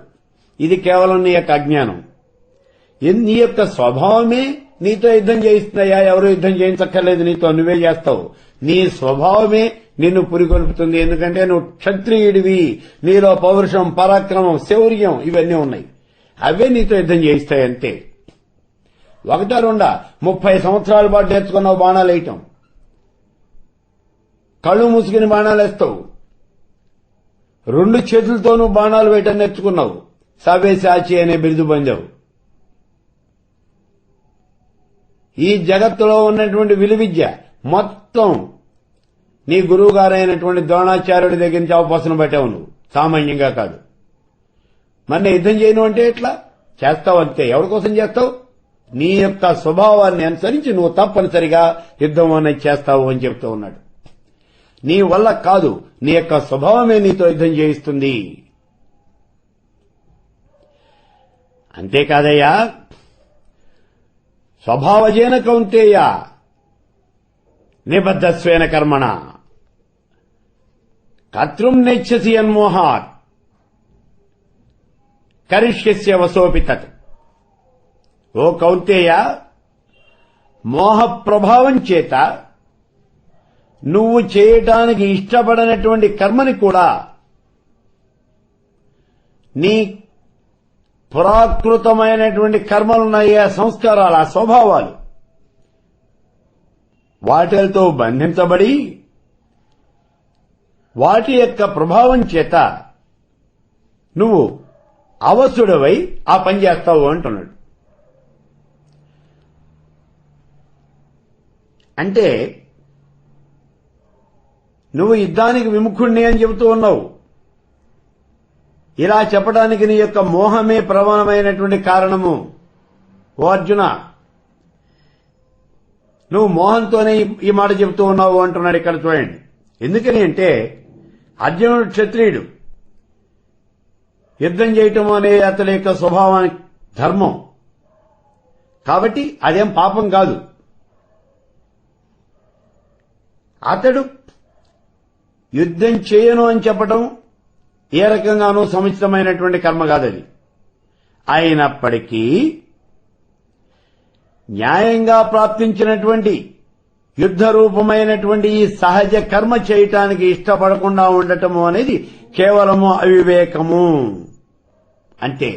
Speaker 1: ఇది కేవలం నీ యొక్క అజ్ఞానం. నీ యొక్క స్వభావమే నీతో యుద్ధం చేయిస్తున్నాయా? ఎవరు యుద్ధం చేయించక్కర్లేదు, నీతో నువ్వే చేస్తావు. నీ స్వభావమే నిన్ను పురికొల్పుతుంది. ఎందుకంటే నువ్వు క్షత్రియుడివి. నీలో పౌరుషం, పరాక్రమం, శౌర్యం ఇవన్నీ ఉన్నాయి. అవే నీతో యుద్ధం చేయిస్తాయంతే. 1-2 30 సంవత్సరాల పాటు నేర్చుకున్నావు బాణాలు వేయటం. కళ్ళు మూసుకుని బాణాలు వేస్తావు. 2 చేతులతోనూ బాణాలు వేయటం నేర్చుకున్నావు. సవ్యసాచి అనే బిరుదు పొందావు. ఈ జగత్తులో ఉన్నటువంటి విలువిద్య మొత్తం నీ గురువు గారైనటువంటి ద్రోణాచార్యుడి దగ్గర నుంచి అవకాశం పట్టావు. నువ్వు సామాన్యంగా కాదు. మరి యుద్ధం చేయను అంటే ఎట్లా చేస్తావు? అంతే. ఎవరి కోసం చేస్తావు? నీ యొక్క స్వభావాన్ని అనుసరించి నువ్వు తప్పనిసరిగా యుద్ధం అనేది చేస్తావు అని చెప్తూ ఉన్నాడు. నీ వల్ల కాదు, నీ యొక్క స్వభావమే నీతో యుద్ధం చేయిస్తుంది. అంతేకాదయ్యా, స్వభావజేన కౌంతేయ నిబద్ధస్వేన కర్మణ కర్తృం నేచ్ఛసి యన్మోహాత్ కరిష్యస్య వసోపి తత్. ఓ కౌంతేయ, మోహ ప్రభావం చేత నువ్వు చేయటానికి ఇష్టపడనటువంటి కర్మని కూడా నీ పురాకృతమైనటువంటి కర్మలున్నాయి, ఆ సంస్కారాలు, ఆ స్వభావాలు, వాటితో బంధించబడి వాటి యొక్క ప్రభావం చేత నువ్వు అవసుడవై ఆ పని చేస్తావు అంటున్నాడు. అంటే నువ్వు యుద్ధానికి విముఖుణ్ణి అని చెబుతూ ఉన్నావు. ఇలా చెప్పడానికి నీ యొక్క మోహమే ప్రధానమైనటువంటి కారణము. ఓ అర్జున, నువ్వు మోహంతోనే ఈ మాట చెబుతూ ఉన్నావు అంటున్నాడు ఇక్కడ చూడండి. ఎందుకని అంటే అర్జునుడు క్షత్రియుడు. యుద్ధం చేయటం అనేది అతని యొక్క స్వభావానికి ధర్మం. కాబట్టి అదేం పాపం కాదు. అతడు యుద్ధం చేయను అని చెప్పడం ఏ రకంగానూ సముచితమైనటువంటి కర్మ కాదది. అయినప్పటికీ న్యాయంగా ప్రాప్తించినటువంటి యుద్ధ రూపమైనటువంటి ఈ సహజ కర్మ చేయటానికి ఇష్టపడకుండా ఉండటము అనేది కేవలము అవివేకము. అంటే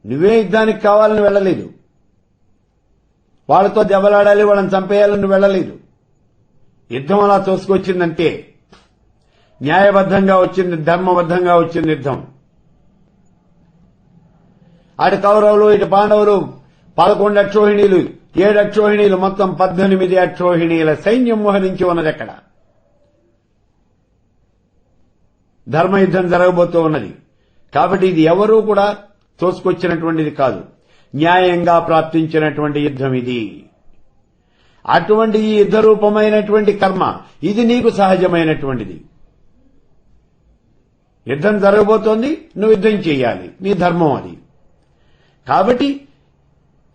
Speaker 1: నువ్వే యుద్ధానికి కావాలని వెళ్ళలేదు, వాళ్ళతో దెబ్బలాడాలి, వాళ్ళని చంపేయాలని వెళ్ళలేదు. యుద్ధం అలా తోసుకొచ్చిందంటే న్యాయబద్ధంగా వచ్చింది, ధర్మబద్ధంగా వచ్చింది యుద్ధం. అటు కౌరవులు, ఇటు పాండవులు 11 అక్షోహిణీలు, 7 అక్షోహిణీలు, మొత్తం 18 అక్షోహిణీల సైన్యం మోహరించి ఉన్నది అక్కడ. ధర్మయుద్ధం జరగబోతూ ఉన్నది. కాబట్టి ఇది ఎవరూ కూడా తోసుకొచ్చినటువంటిది కాదు, న్యాయంగా ప్రాప్తించినటువంటి యుద్ధం ఇది. అటువంటి ఈ యుద్ధ రూపమైనటువంటి కర్మ ఇది నీకు సహజమైనటువంటిది. యుద్ధం జరగబోతోంది, నువ్వు యుద్ధం చేయాలి, నీ ధర్మం అది. కాబట్టి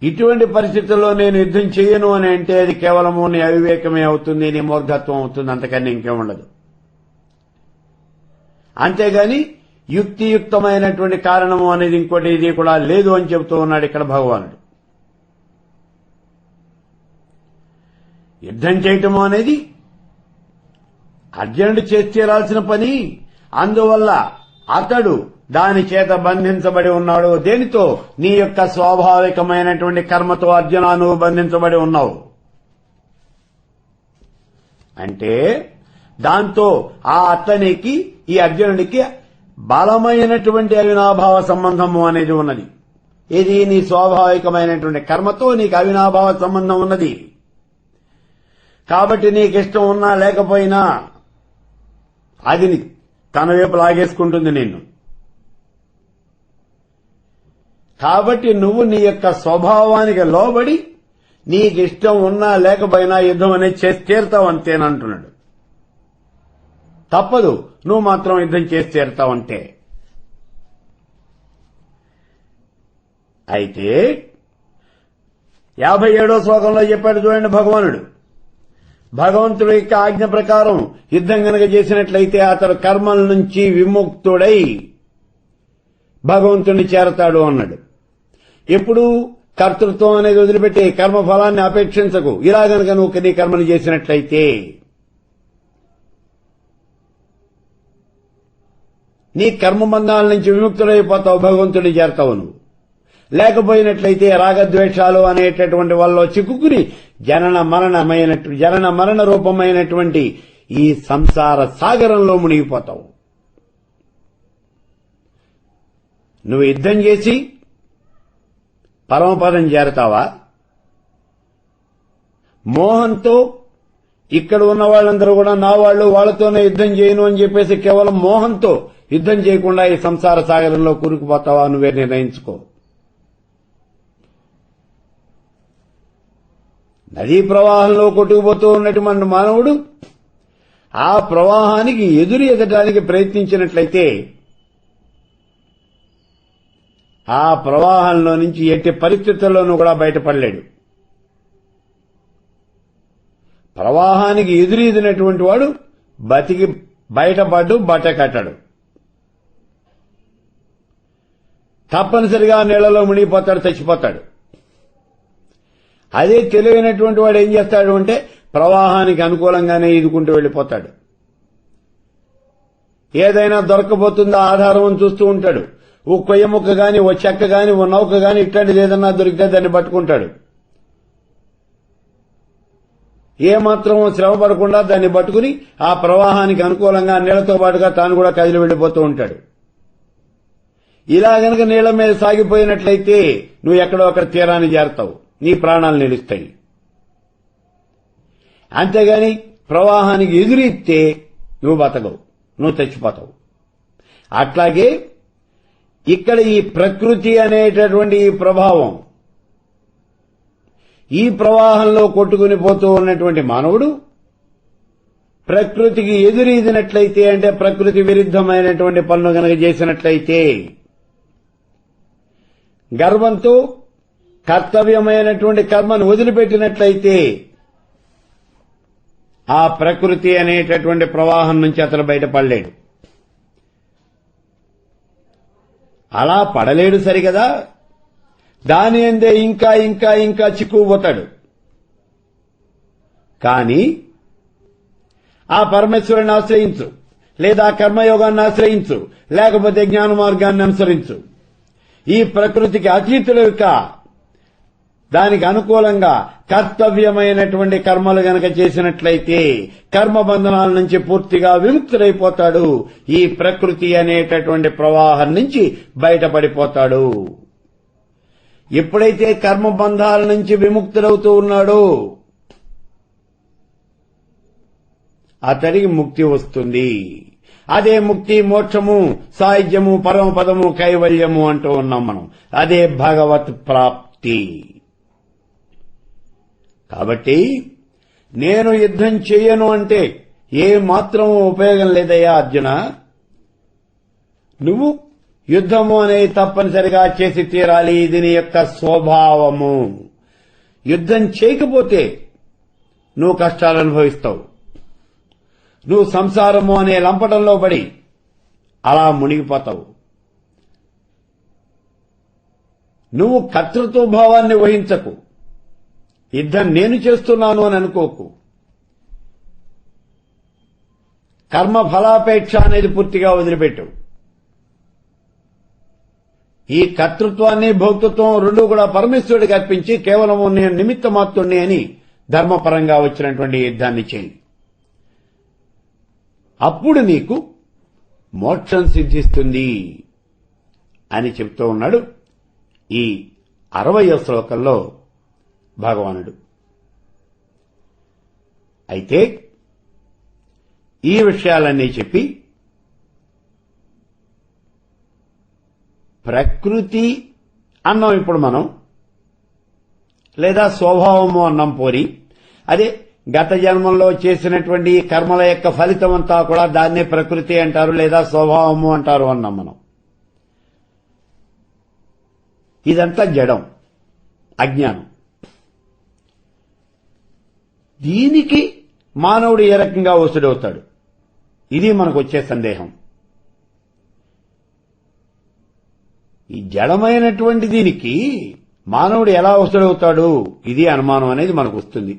Speaker 1: ఇటువంటి పరిస్థితుల్లో నేను యుద్ధం చేయను అని అంటే అది కేవలము నీ అవివేకమే అవుతుంది, నీ మూర్ఘత్వం అవుతుంది, అంతకన్నా ఇంకేముండదు. అంతేగాని యుక్తియుక్తమైనటువంటి కారణము అనేది ఇంకోటి ఇది కూడా లేదు అని చెబుతూ ఉన్నాడు ఇక్కడ భగవానుడు. యుద్ధం చేయటము అనేది అర్జునుడు చేసి తీరాల్సిన పని. అందువల్ల అతడు దాని చేత బంధించబడి ఉన్నాడు. దేనితో? నీ యొక్క స్వాభావికమైనటువంటి కర్మతో అర్జున నువ్వు బంధించబడి ఉన్నావు. అంటే దాంతో ఆ అతనికి, ఈ అర్జునుడికి బలమైనటువంటి అవినాభావ సంబంధము అనేది ఉన్నది. ఇది నీ స్వాభావికమైనటువంటి కర్మతో నీకు అవినాభావ సంబంధం ఉన్నది. కాబట్టి నీకు ఇష్టం ఉన్నా లేకపోయినా అది తన వైపు లాగేసుకుంటుంది నిన్ను. కాబట్టి నువ్వు నీ యొక్క స్వభావానికి లోబడి నీకు ఇష్టం ఉన్నా లేకపోయినా యుద్ధం అనేది చేసి తీరుతావు అంతేనంటున్నాడు. తప్పదు, నువ్వు మాత్రం యుద్ధం చేసి తీరుతావంటే. అయితే 57వ శ్లోకంలో చెప్పాడు చూడండి భగవానుడు. భగవంతుడి యొక్క ఆజ్ఞ ప్రకారం యుద్ధం గనక చేసినట్లయితే అతడు కర్మల నుంచి విముక్తుడై భగవంతుడిని చేరతాడు అన్నాడు. ఎప్పుడు? కర్తృత్వం అనేది వదిలిపెట్టి కర్మఫలాన్ని అపేక్షించకు. ఇలా గనక నువ్వు నీ కర్మను చేసినట్లయితే నీ కర్మబంధాల నుంచి విముక్తుడైపోతావు, భగవంతుడిని చేరతావు. నువ్వు లేకపోయినట్లయితే రాగద్వేషాలు అనేటటువంటి వాళ్ళలో చిక్కుకుని జనన మరణ రూపమైనటువంటి ఈ సంసార సాగరంలో మునిగిపోతావు. నువ్వు యుద్ధం చేసి పరమపదం చేరతావా? మోహంతో ఇక్కడ ఉన్న వాళ్ళందరూ కూడా నా వాళ్ళు, వాళ్లతోనే యుద్ధం చేయను అని చెప్పేసి కేవలం మోహంతో యుద్ధం చేయకుండా ఈ సంసార సాగరంలో కూరుకుపోతావా? నువ్వే నిర్ణయించుకో. నదీ ప్రవాహంలో కొట్టుకుపోతూ ఉన్నటువంటి మానవుడు ఆ ప్రవాహానికి ఎదుటానికి ప్రయత్నించినట్లయితే ఆ ప్రవాహంలో నుంచి ఎట్టి పరిస్థితుల్లోనూ కూడా బయటపడలేడు. ప్రవాహానికి ఎదురీదినటువంటి వాడు బతికి బయటపడ్డు బట్ట కట్టాడు. తప్పనిసరిగా నీళ్లలో మునిగిపోతాడు, చచ్చిపోతాడు. అదే తెలివైనటువంటి వాడు ఏం చేస్తాడు అంటే ప్రవాహానికి అనుకూలంగానే ఈదుకుంటూ వెళ్లిపోతాడు. ఏదైనా దొరకబోతుందో ఆధారం అని చూస్తూ ఉంటాడు. ఓ కొయ్య ముక్క గాని, ఓ చెక్క గాని, ఓ నౌక గాని ఇట్లాంటిది ఏదన్నా దొరికితే దాన్ని పట్టుకుంటాడు. ఏమాత్రం శ్రమ పడకుండా దాన్ని పట్టుకుని ఆ ప్రవాహానికి అనుకూలంగా నీళ్లతో పాటుగా తాను కూడా కదిలి వెళ్లిపోతూ ఉంటాడు. ఇలా గనక నీళ్ల మీద సాగిపోయినట్లయితే నువ్వు ఎక్కడో అక్కడ తీరాన్ని చేరతావు, నీ ప్రాణాలు నిలుస్తాయి. అంతేగాని ప్రవాహానికి ఎదురిస్తే నువ్వు బతకవు, నువ్వు చచ్చిపోతావు. అట్లాగే ఇక్కడ ఈ ప్రకృతి అనేటటువంటి ఈ ప్రభావం, ఈ ప్రవాహంలో కొట్టుకుని పోతూ ఉన్నటువంటి మానవుడు ప్రకృతికి ఎదురీదినట్లయితే, అంటే ప్రకృతి విరుద్ధమైనటువంటి పనులు గనక చేసినట్లయితే, గర్వంతో కర్తవ్యమైనటువంటి కర్మను వదిలిపెట్టినట్లయితే ఆ ప్రకృతి అనేటటువంటి ప్రవాహం నుంచి అతను బయటపడలేడు. అలా పడలేడు సరిగదా, దాని అందే ఇంకా ఇంకా ఇంకా చిక్కుపోతాడు. కానీ ఆ పరమేశ్వరుని ఆశ్రయించు, లేదా కర్మయోగాన్ని ఆశ్రయించు, లేకపోతే జ్ఞాన మార్గాన్ని అనుసరించు. ఈ ప్రకృతికి అతీతులుక దానికి అనుకూలంగా కర్తవ్యమైనటువంటి కర్మలు గనక చేసినట్లయితే కర్మబంధనాల నుంచి పూర్తిగా విముక్తుడైపోతాడు. ఈ ప్రకృతి అనేటటువంటి ప్రవాహం నుంచి బయటపడిపోతాడు. ఎప్పుడైతే కర్మబంధాల నుంచి విముక్తుడవుతూ ఉన్నాడో అతడికి ముక్తి వస్తుంది. అదే ముక్తి, మోక్షము, సాయుధ్యము, పరమపదము, కైవల్యము అంటూ ఉన్నాం మనం. అదే భగవత్ ప్రాప్తి. కాబట్టి నేను యుద్ధం చేయను అంటే ఏ మాత్రం ఉపయోగం లేదయ్యా అర్జున. నువ్వు యుద్ధము అనేది తప్పనిసరిగా చేసి తీరాలి. ఇది నీ యొక్క స్వభావము. యుద్ధం చేయకపోతే నువ్వు కష్టాలు అనుభవిస్తావు. నువ్వు సంసారము అనే లంపటంలో పడి అలా మునిగిపోతావు. నువ్వు కర్తృత్వ భావాన్ని వహించకు. యుద్ధం నేను చేస్తున్నాను అని అనుకోకు. కర్మ ఫలాపేక్ష అనేది పూర్తిగా వదిలిపెట్టు. ఈ కర్తృత్వాన్ని భోక్తృత్వం రెండూ కూడా పరమేశ్వరుడికి అర్పించి కేవలం నేను నిమిత్త మాత్రుణ్ణి అని ధర్మపరంగా వచ్చినటువంటి యుద్ధాన్ని చేయి. అప్పుడు నీకు మోక్షం సిద్ధిస్తుంది అని చెప్తూ ఉన్నాడు ఈ 60వ శ్లోకంలో భగవానుడు. అయితే ఈ విషయాలన్నీ చెప్పి ప్రకృతి అన్నాం ఇప్పుడు మనం, లేదా స్వభావము అన్నాం పోరి. అదే గత జన్మంలో చేసినటువంటి కర్మల యొక్క ఫలితం అంతా కూడా దాన్నే ప్రకృతి అంటారు లేదా స్వభావము అంటారు అన్నాం మనం. ఇదంతా జడం, అజ్ఞానం. దీనికి మానవుడు ఏ రకంగా వసుడవుతాడు? ఇది మనకు వచ్చే సందేహం. ఈ జడమైనటువంటి దీనికి మానవుడు ఎలా వసుడవుతాడు? ఇది అనుమానం అనేది మనకు వస్తుంది.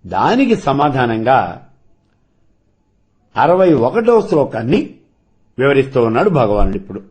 Speaker 1: దానికి సమాధానంగా 61వ శ్లోకాన్ని వివరిస్తూ ఉన్నాడు భగవానుడు ఇప్పుడు.